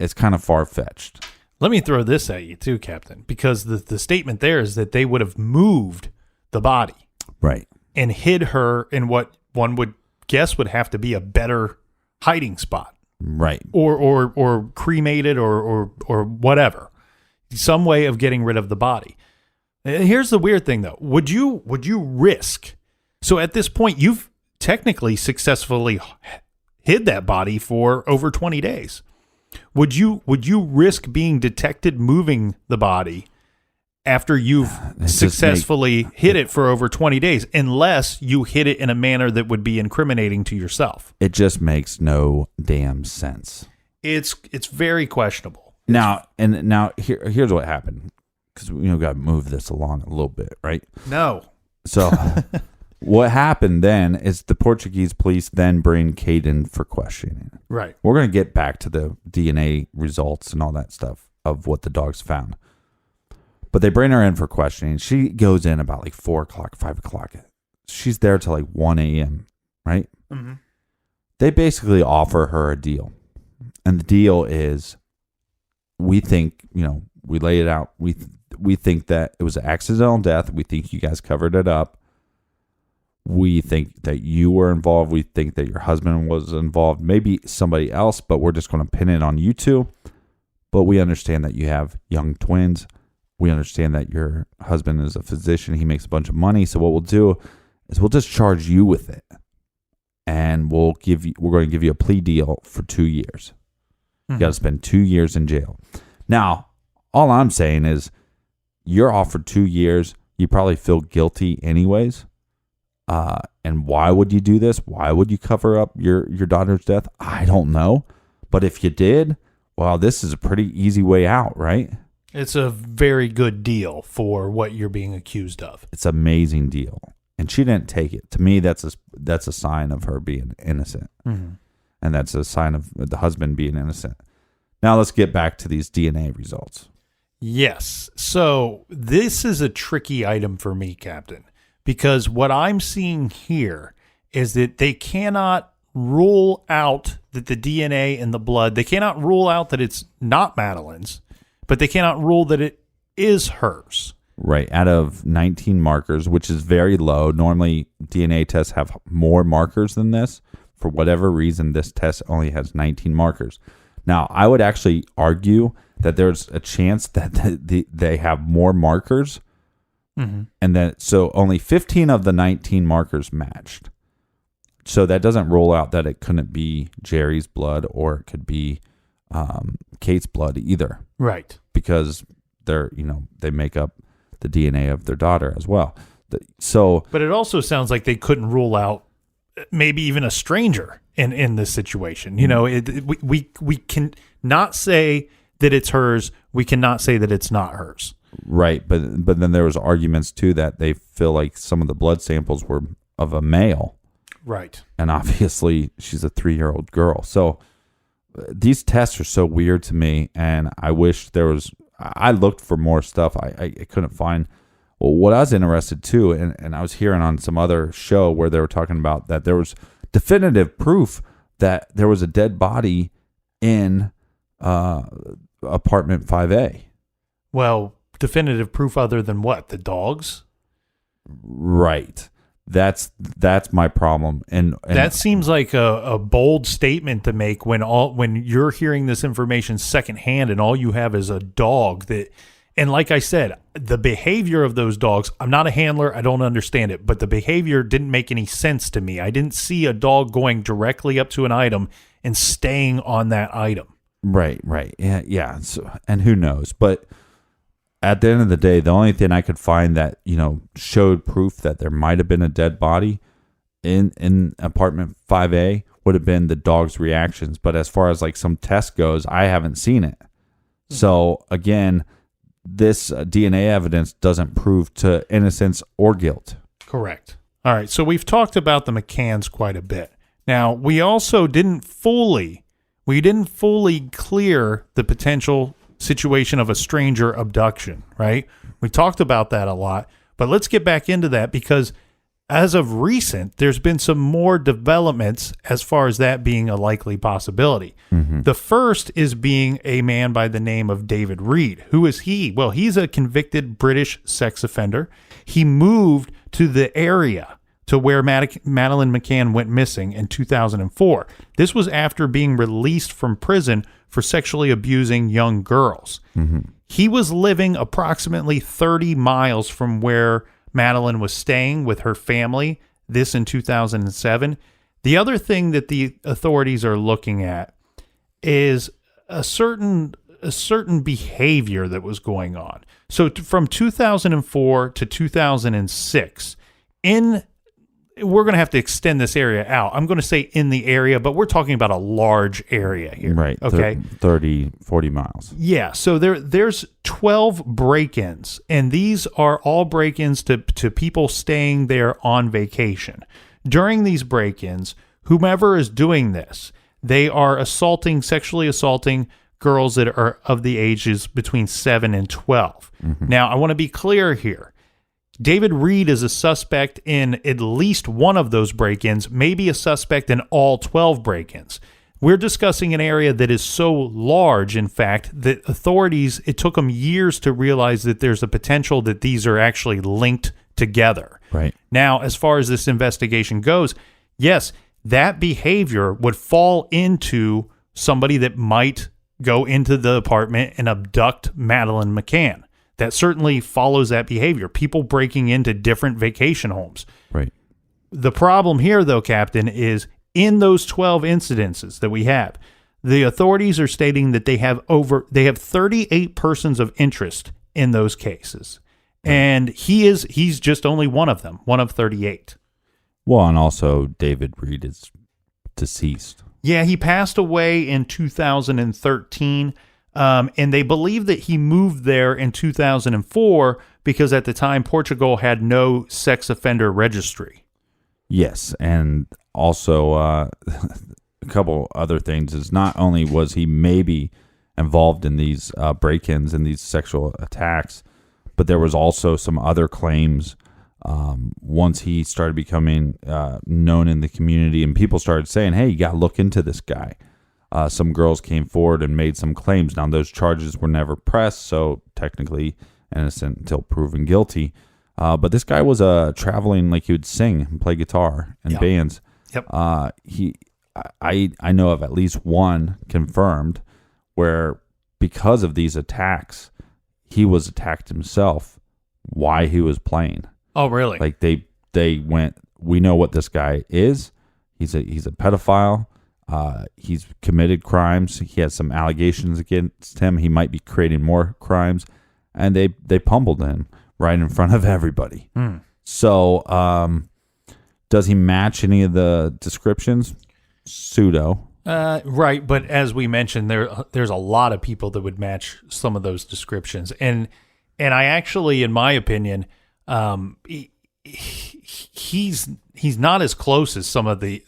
It's kind of far-fetched. Let me throw this at you too, Captain, because the statement there is that they would have moved the body. Right. and hid her in what one would guess would have to be a better hiding spot. Right. Or cremated or whatever. Some way of getting rid of the body. Here's the weird thing though. Would you risk? So at this point, you've technically successfully hid that body for over 20 days. Would you risk being detected moving the body after you've successfully hid it for over 20 days, unless you hid it in a manner that would be incriminating to yourself? It just makes no damn sense. It's very questionable. Now here's what happened, because got to move this along a little bit, right? No. So what happened then is the Portuguese police then bring Kate in for questioning. Right. We're going to get back to the DNA results and all that stuff of what the dogs found. But they bring her in for questioning. She goes in about like 4 o'clock, 5 o'clock. She's there till like 1 a.m., right? Mm-hmm. They basically offer her a deal. And the deal is, we think, we lay it out. We think that it was an accidental death. We think you guys covered it up. We think that you were involved. We think that your husband was involved. Maybe somebody else, but we're just going to pin it on you two. But we understand that you have young twins. We understand that your husband is a physician. He makes a bunch of money. So what we'll do is we'll just charge you with it. And we're going to give you a plea deal for 2 years. You got to spend 2 years in jail. Now, all I'm saying is you're offered 2 years. You probably feel guilty anyways. And why would you do this? Why would you cover up your daughter's death? I don't know. But if you did, well, this is a pretty easy way out, right? It's a very good deal for what you're being accused of. It's an amazing deal. And she didn't take it. To me, that's a sign of her being innocent. Mm-hmm. And that's a sign of the husband being innocent. Now let's get back to these DNA results. Yes. So this is a tricky item for me, Captain, because what I'm seeing here is that they cannot rule out that the DNA in the blood, they cannot rule out that it's not Madeleine's, but they cannot rule that it is hers. Right. Out of 19 markers, which is very low. Normally, DNA tests have more markers than this. For whatever reason, this test only has 19 markers. Now, I would actually argue that there's a chance that they have more markers. Mm-hmm. And that so only 15 of the 19 markers matched. So that doesn't rule out that it couldn't be Jerry's blood or it could be Kate's blood either. Right. Because they make up the DNA of their daughter as well. But it also sounds like they couldn't rule out maybe even a stranger in this situation. We can not say that it's hers. We cannot say that it's not hers. Right. But then there was arguments too that they feel like some of the blood samples were of a male. Right. And obviously she's a 3-year-old girl. So these tests are so weird to me. And I wish I looked for more stuff. I couldn't find. Well, what I was interested too, and I was hearing on some other show where they were talking about that there was definitive proof that there was a dead body in apartment 5A. Well, definitive proof other than what? The dogs? Right. That's my problem. And that seems like a bold statement to make when you're hearing this information secondhand and all you have is a dog that. And like I said, the behavior of those dogs, I'm not a handler. I don't understand it. But the behavior didn't make any sense to me. I didn't see a dog going directly up to an item and staying on that item. Right. Yeah. So, and who knows? But at the end of the day, the only thing I could find that, showed proof that there might have been a dead body in apartment 5A would have been the dog's reactions. But as far as like some test goes, I haven't seen it. So again, this DNA evidence doesn't prove to innocence or guilt. Correct. All right. So we've talked about the McCanns quite a bit. Now, we also didn't fully clear the potential situation of a stranger abduction, right? We talked about that a lot, but let's get back into that because as of recent, there's been some more developments as far as that being a likely possibility. Mm-hmm. The first is being a man by the name of David Reed. Who is he? Well, he's a convicted British sex offender. He moved to the area to where Madeleine McCann went missing in 2004. This was after being released from prison for sexually abusing young girls. Mm-hmm. He was living approximately 30 miles from where Madeleine was staying with her family, this in 2007. The other thing that the authorities are looking at is a certain behavior that was going on. So from 2004 to 2006, we're going to have to extend this area out. I'm going to say in the area, but we're talking about a large area here. Right. Okay. 30, 40 miles. Yeah. So there's 12 break-ins, and these are all break-ins to people staying there on vacation. During these break-ins, whomever is doing this, they are sexually assaulting girls that are of the ages between 7 and 12. Mm-hmm. Now, I want to be clear here. David Reed is a suspect in at least one of those break-ins, maybe a suspect in all 12 break-ins. We're discussing an area that is so large, in fact, that authorities, it took them years to realize that there's a potential that these are actually linked together. Right. Now, as far as this investigation goes, yes, that behavior would fall into somebody that might go into the apartment and abduct Madeleine McCann. That certainly follows that behavior. People breaking into different vacation homes. Right. The problem here, though, Captain, is in those 12 incidences that we have, the authorities are stating that they have 38 persons of interest in those cases. And he's just only one of them, one of 38. Well, and also David Reed is deceased. Yeah, he passed away in 2013. And they believe that he moved there in 2004 because at the time Portugal had no sex offender registry. Yes, and also a couple other things is not only was he maybe involved in these break-ins and these sexual attacks, but there was also some other claims once he started becoming known in the community and people started saying, hey, you got to look into this guy. Some girls came forward and made some claims. Now, those charges were never pressed, so technically innocent until proven guilty. But this guy was traveling, like he would sing and play guitar in bands. Yep. I know of at least one confirmed where because of these attacks, he was attacked himself while he was playing. Oh, really? Like they went, we know what this guy is. He's a pedophile. He's committed crimes. He has some allegations against him. He might be creating more crimes, and they pummeled him right in front of everybody. So, does he match any of the descriptions? Pseudo. Right, but as we mentioned, there's a lot of people that would match some of those descriptions, and I actually, in my opinion, he's not as close as some of the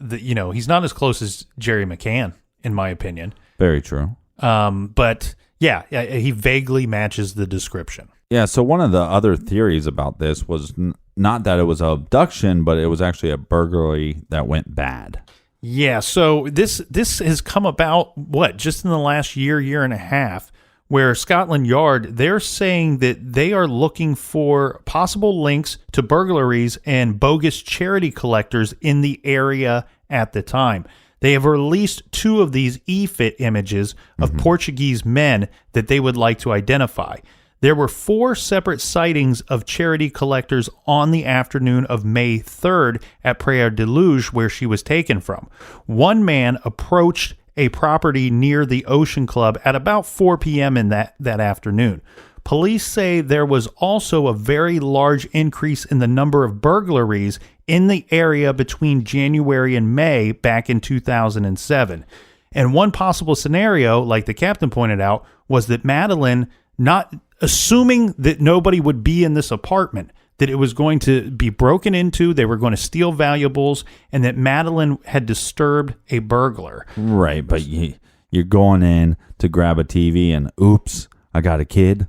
he's not as close as Jerry McCann, in my opinion. Very true. But yeah, he vaguely matches the description. Yeah. So one of the other theories about this was not that it was an abduction, but it was actually a burglary that went bad. Yeah. So this has come about just in the last year and a half, where Scotland Yard, they're saying that they are looking for possible links to burglaries and bogus charity collectors in the area at the time. They have released 2 of these e-fit images of Portuguese men that they would like to identify. There were 4 separate sightings of charity collectors on the afternoon of May 3rd at Praia de Luz, where she was taken from. One man approached a property near the Ocean Club at about 4 p.m. in that afternoon. Police say there was also a very large increase in the number of burglaries in the area between January and May back in 2007. And one possible scenario, like the captain pointed out, was that Madeleine, not assuming that nobody would be in this apartment, that it was going to be broken into, they were going to steal valuables, and that Madeleine had disturbed a burglar. Right, but you're going in to grab a TV and, oops, I got a kid.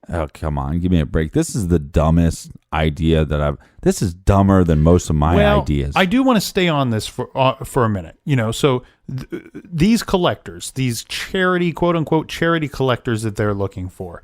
Oh, come on, give me a break. This is the dumbest idea this is dumber than most of my ideas. I do want to stay on this for a minute. So these collectors, these charity, quote unquote, charity collectors that they're looking for,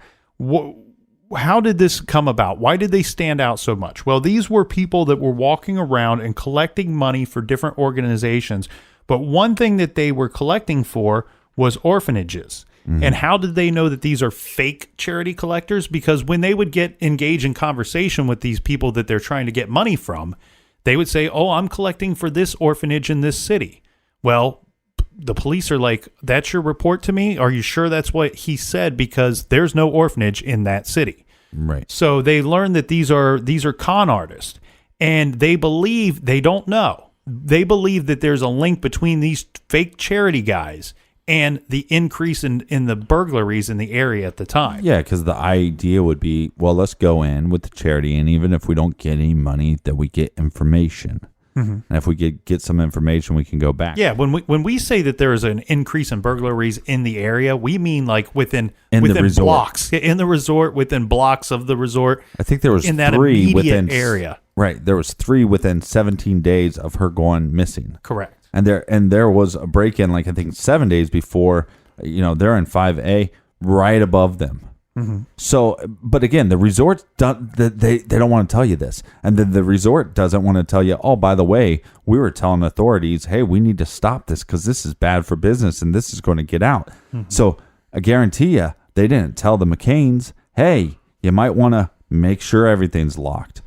how did this come about? Why did they stand out so much? Well, these were people that were walking around and collecting money for different organizations. But one thing that they were collecting for was orphanages. Mm-hmm. And how did they know that these are fake charity collectors? Because when they would engage in conversation with these people that they're trying to get money from, they would say, oh, I'm collecting for this orphanage in this city. Well, the police are like, that's your report to me? Are you sure that's what he said? Because there's no orphanage in that city. Right. So they learned that these are con artists, and they don't know. They believe that there's a link between these fake charity guys and the increase in the burglaries in the area at the time. Yeah, because the idea would be, well, let's go in with the charity, and even if we don't get any money, that we get information. Mm-hmm. And if we get some information, we can go back. Yeah, when we say that there is an increase in burglaries in the area, we mean like within blocks. In the resort, within blocks of the resort. I think there was in that three immediate within area. Right, there was 3 within 17 days of her going missing. Correct. And there was a break-in, like I think 7 days before. They're in 5A, right above them. Mm-hmm. So, but again, the resort they don't want to tell you this, and then the resort doesn't want to tell you. Oh, by the way, we were telling authorities, hey, we need to stop this because this is bad for business and this is going to get out. Mm-hmm. So, I guarantee you, they didn't tell the McCanns, hey, you might want to make sure everything's locked.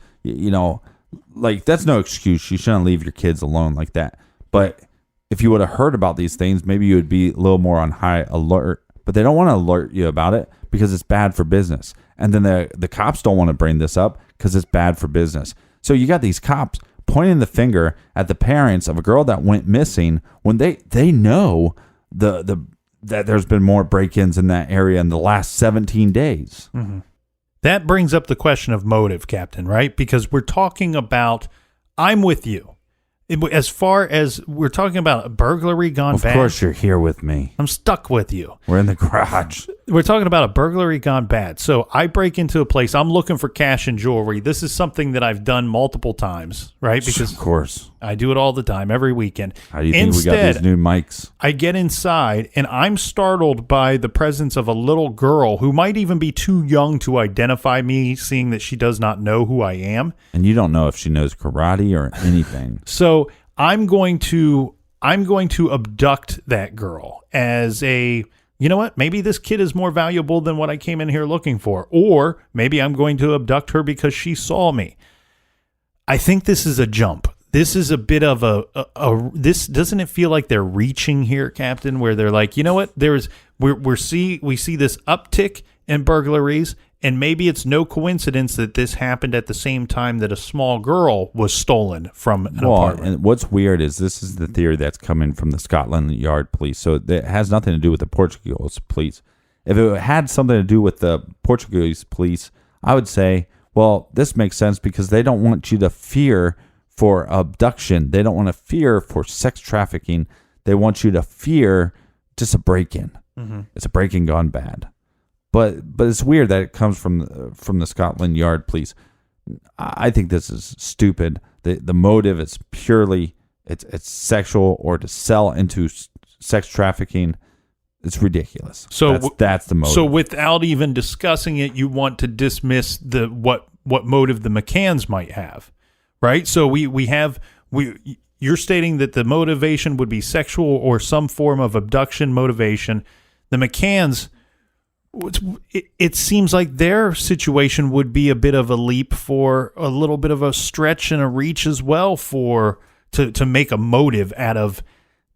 Like that's no excuse. You shouldn't leave your kids alone like that. But if you would have heard about these things, maybe you would be a little more on high alert. But they don't want to alert you about it because it's bad for business. And then the cops don't want to bring this up because it's bad for business. So you got these cops pointing the finger at the parents of a girl that went missing when they know that there's been more break-ins in that area in the last 17 days. Mm-hmm. That brings up the question of motive, Captain, right? Because we're talking about, I'm with you. As far as we're talking about a burglary gone bad. Of course you're here with me. I'm stuck with you. We're in the garage. We're talking about a burglary gone bad. So I break into a place. I'm looking for cash and jewelry. This is something that I've done multiple times, right? Because of course. I do it all the time, every weekend. How do you think we got these new mics? I get inside, and I'm startled by the presence of a little girl who might even be too young to identify me, seeing that she does not know who I am. And you don't know if she knows karate or anything. So I'm going to abduct that girl as a, you know what? Maybe this kid is more valuable than what I came in here looking for. Or maybe I'm going to abduct her because she saw me. I think this is a jump. This is a bit of this doesn't it feel like they're reaching here, Captain, where they're like, you know what? We see this uptick in burglaries, and maybe it's no coincidence that this happened at the same time that a small girl was stolen from an apartment. And what's weird is this is the theory that's coming from the Scotland Yard police, so it has nothing to do with the Portuguese police. If it had something to do with the Portuguese police, I would say, well, this makes sense because they don't want you to fear for abduction. They don't want to fear for sex trafficking. They want you to fear just a break-in. Mm-hmm. It's a break-in gone bad. But it's weird that it comes from the Scotland Yard police. I think this is stupid. The motive is purely it's sexual or to sell into sex trafficking. It's ridiculous. So that's the motive. So without even discussing it, you want to dismiss what motive the McCanns might have. Right, so you're stating that the motivation would be sexual or some form of abduction motivation. The McCanns, it seems like their situation would be a bit of a leap for a little bit of a stretch and a reach as well to make a motive out of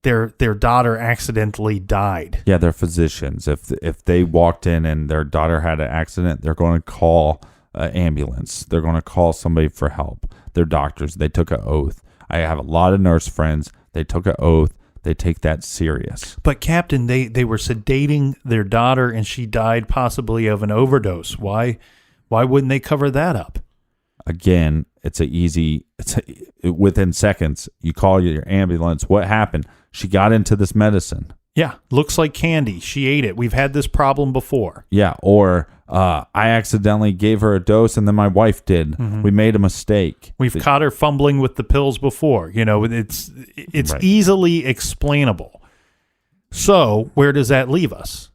their daughter accidentally died. Yeah, they're physicians. If they walked in and their daughter had an accident, they're going to call an ambulance. They're going to call somebody for help. They're doctors. They took an oath. I have a lot of nurse friends. They took an oath. They take that serious. But Captain, they were sedating their daughter and she died possibly of an overdose. Why wouldn't they cover that up? Again, within seconds, you call your ambulance. What happened? She got into this medicine. Yeah, looks like candy. She ate it. We've had this problem before. Yeah, or I accidentally gave her a dose and then my wife did. Mm-hmm. We made a mistake. We've caught her fumbling with the pills before. It's right. Easily explainable. So where does that leave us?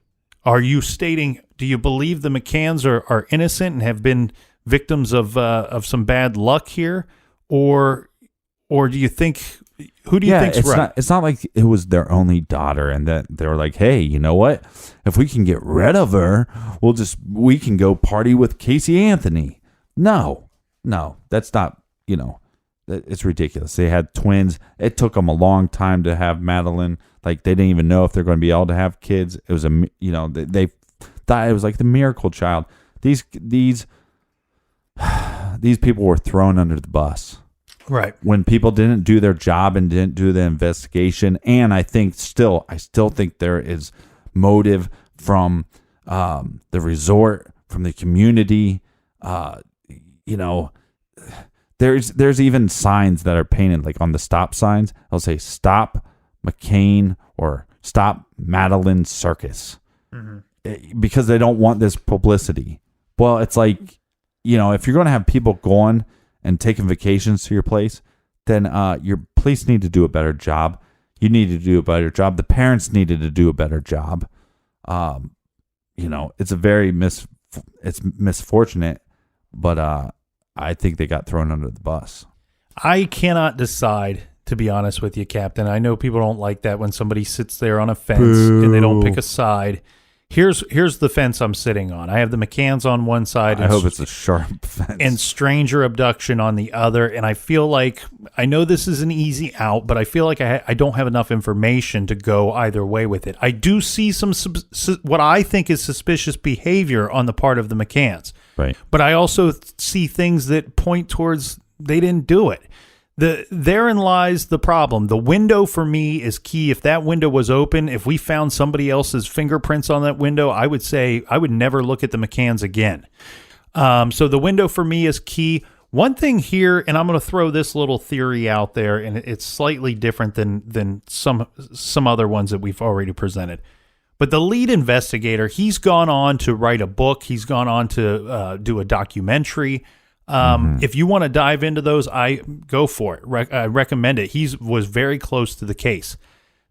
Are you stating, do you believe the McCanns are innocent and have been victims of some bad luck here? Or do you think, who do you think's right? It's not like it was their only daughter and that they were like, hey, you know what? If we can get rid of her, we can go party with Casey Anthony. No, that's not, it's ridiculous. They had twins. It took them a long time to have Madeleine. Like, they didn't even know if they're going to be able to have kids. It was they thought it was like the miracle child. These people were thrown under the bus. Right. When people didn't do their job and didn't do the investigation. And I still think there is motive from the resort, from the community. There's even signs that are painted, like on the stop signs. They'll say "Stop McCann" or "Stop Madeleine Circus," because they don't want this publicity. Well, it's like, if you're going to have people going and taking vacations to your place, then your police need to do a better job. You need to do a better job. The parents needed to do a better job. It's a very it's misfortunate, but I think they got thrown under the bus. I cannot decide, to be honest with you, Captain. I know people don't like that when somebody sits there on a fence and they don't pick a side. Here's the fence I'm sitting on. I have the McCanns on one side. I hope it's a sharp fence. And stranger abduction on the other. And I feel like, I know this is an easy out, but I feel like I don't have enough information to go either way with it. I do see some what I think is suspicious behavior on the part of the McCanns. Right. But I also see things that point towards they didn't do it. Therein lies the problem. The window for me is key. If that window was open, if we found somebody else's fingerprints on that window, I would say I would never look at the McCanns again. So the window for me is key. One thing here, and I'm going to throw this little theory out there, and it's slightly different than some other ones that we've already presented. But the lead investigator, he's gone on to write a book. He's gone on to do a documentary. If you want to dive into those, I go for it. I recommend it. He was very close to the case.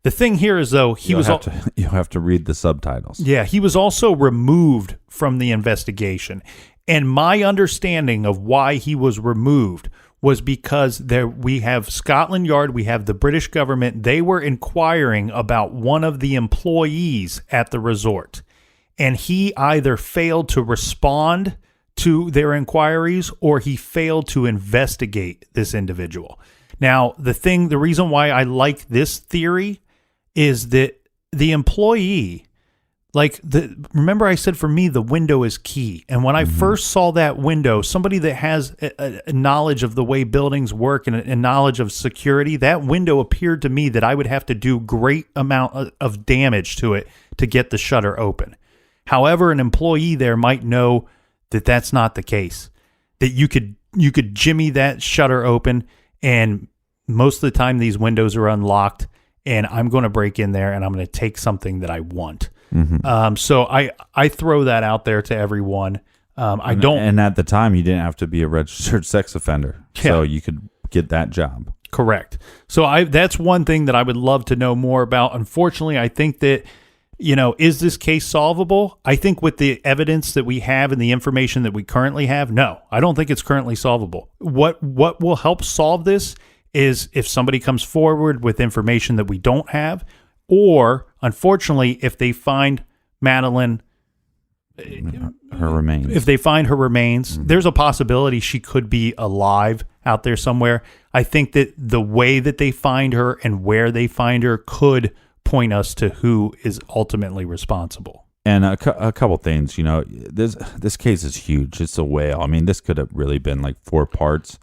The thing here is, though, you have to read the subtitles. Yeah, he was also removed from the investigation. And my understanding of why he was removed was because we have Scotland Yard, we have the British government. They were inquiring about one of the employees at the resort. And he either failed to respond to their inquiries or he failed to investigate this individual. Now, the reason why I like this theory is that the employee, remember I said for me, the window is key. And when I first saw that window, somebody that has a knowledge of the way buildings work and a knowledge of security, that window appeared to me that I would have to do great amount of damage to it to get the shutter open. However, an employee there might know that that's not the case, that you could jimmy that shutter open, and most of the time these windows are unlocked, and I'm going to break in there and I'm going to take something that I want. So I throw that out there to everyone. And at the time you didn't have to be a registered sex offender, so you could get that job. Correct. So that's one thing that I would love to know more about. Unfortunately, I think that, is this case solvable? I think with the evidence that we have and the information that we currently have, no, I don't think it's currently solvable. What will help solve this is if somebody comes forward with information that we don't have, or unfortunately, if they find Madeleine, her remains. If they find her remains, there's a possibility she could be alive out there somewhere. I think that the way that they find her and where they find her could point us to who is ultimately responsible. And a couple things, this case is huge. It's a whale. I mean, this could have really been like 4 parts.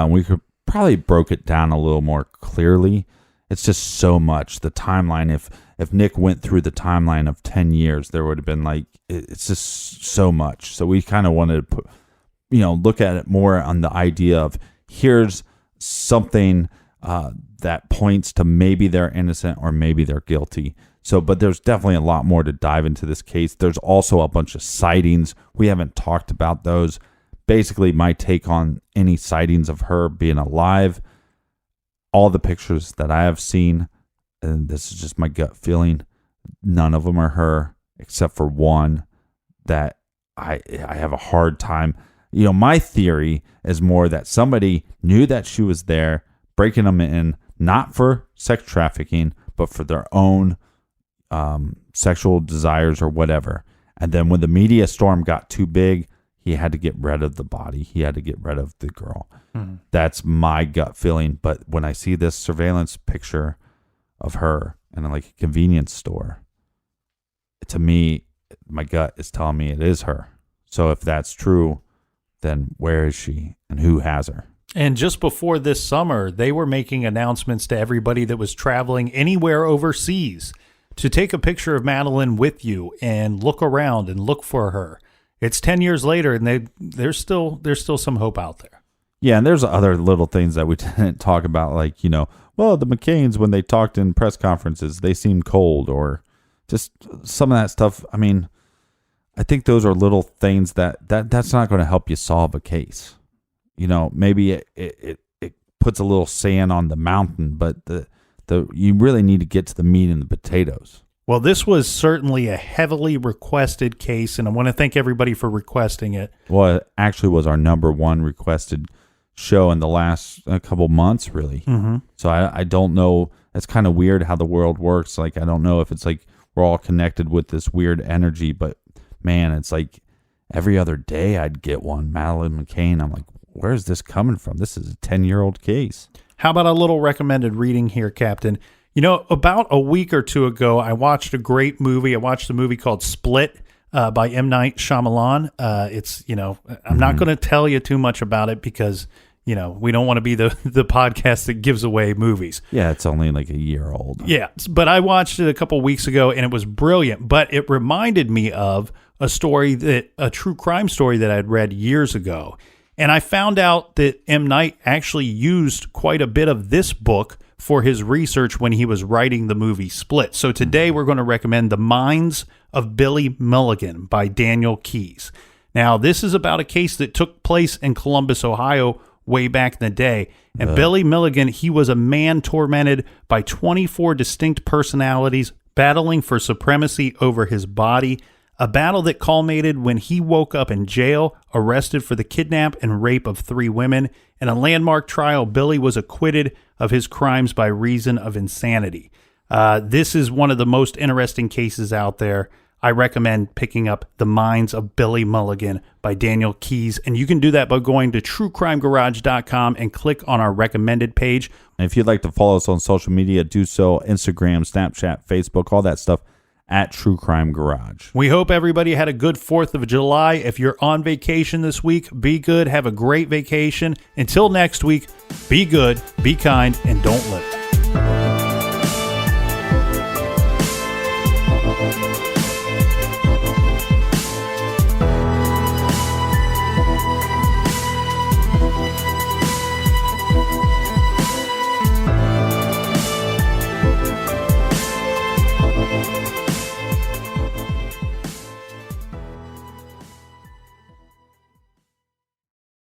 We could probably broke it down a little more clearly. It's just so much. The timeline, if Nick went through the timeline of 10 years, there would have been it's just so much. So we kind of wanted to look at it more on the idea of here's something that points to maybe they're innocent or maybe they're guilty. So, but there's definitely a lot more to dive into this case. There's also a bunch of sightings. We haven't talked about those. Basically, my take on any sightings of her being alive, all the pictures that I have seen, and this is just my gut feeling, none of them are her. except for one that I have a hard time. My theory is more that somebody knew that she was there, breaking them in, not for sex trafficking, but for their own sexual desires or whatever. And then when the media storm got too big, he had to get rid of the body. He had to get rid of the girl. Mm-hmm. That's my gut feeling. But when I see this surveillance picture of her in like a convenience store, to me, my gut is telling me it is her. So if that's true, then where is she and who has her? And just before this summer, they were making announcements to everybody that was traveling anywhere overseas to take a picture of Madeleine with you and look around and look for her. It's 10 years later, and there's still some hope out there. Yeah, and there's other little things that we didn't talk about, like, the McCanns, when they talked in press conferences, they seemed cold, or just some of that stuff. I mean, I think those are little things that's not going to help you solve a case. Maybe it puts a little sand on the mountain, but you really need to get to the meat and the potatoes. Well, this was certainly a heavily requested case, and I want to thank everybody for requesting it. Well, it actually was our number one requested show in the last couple months, really. Mm-hmm. So I don't know. It's kind of weird how the world works. Like, I don't know if it's like we're all connected with this weird energy, but man, it's like every other day I'd get one. Madeleine McCann. I'm like, where's this coming from? This is a 10-year-old case. How about a little recommended reading here, Captain? About a week or two ago, I watched a great movie. I watched a movie called Split by M. Night Shyamalan. I'm not going to tell you too much about it because, we don't want to be the podcast that gives away movies. Yeah, it's only like a year old. Yeah, but I watched it a couple weeks ago, and it was brilliant. But it reminded me of a true crime story that I'd read years ago. And I found out that M. Night actually used quite a bit of this book for his research when he was writing the movie Split. So today we're going to recommend The Minds of Billy Milligan by Daniel Keyes. Now, this is about a case that took place in Columbus, Ohio, way back in the day. And Billy Milligan, he was a man tormented by 24 distinct personalities battling for supremacy over his body. A battle that culminated when he woke up in jail, arrested for the kidnap and rape of 3 women. In a landmark trial, Billy was acquitted of his crimes by reason of insanity. This is one of the most interesting cases out there. I recommend picking up The Minds of Billy Milligan by Daniel Keyes. And you can do that by going to truecrimegarage.com and click on our recommended page. And if you'd like to follow us on social media, do so. Instagram, Snapchat, Facebook, all that stuff. At True Crime Garage. We hope everybody had a good 4th of July. If you're on vacation this week, be good. Have a great vacation. Until next week, be good, be kind, and don't limit.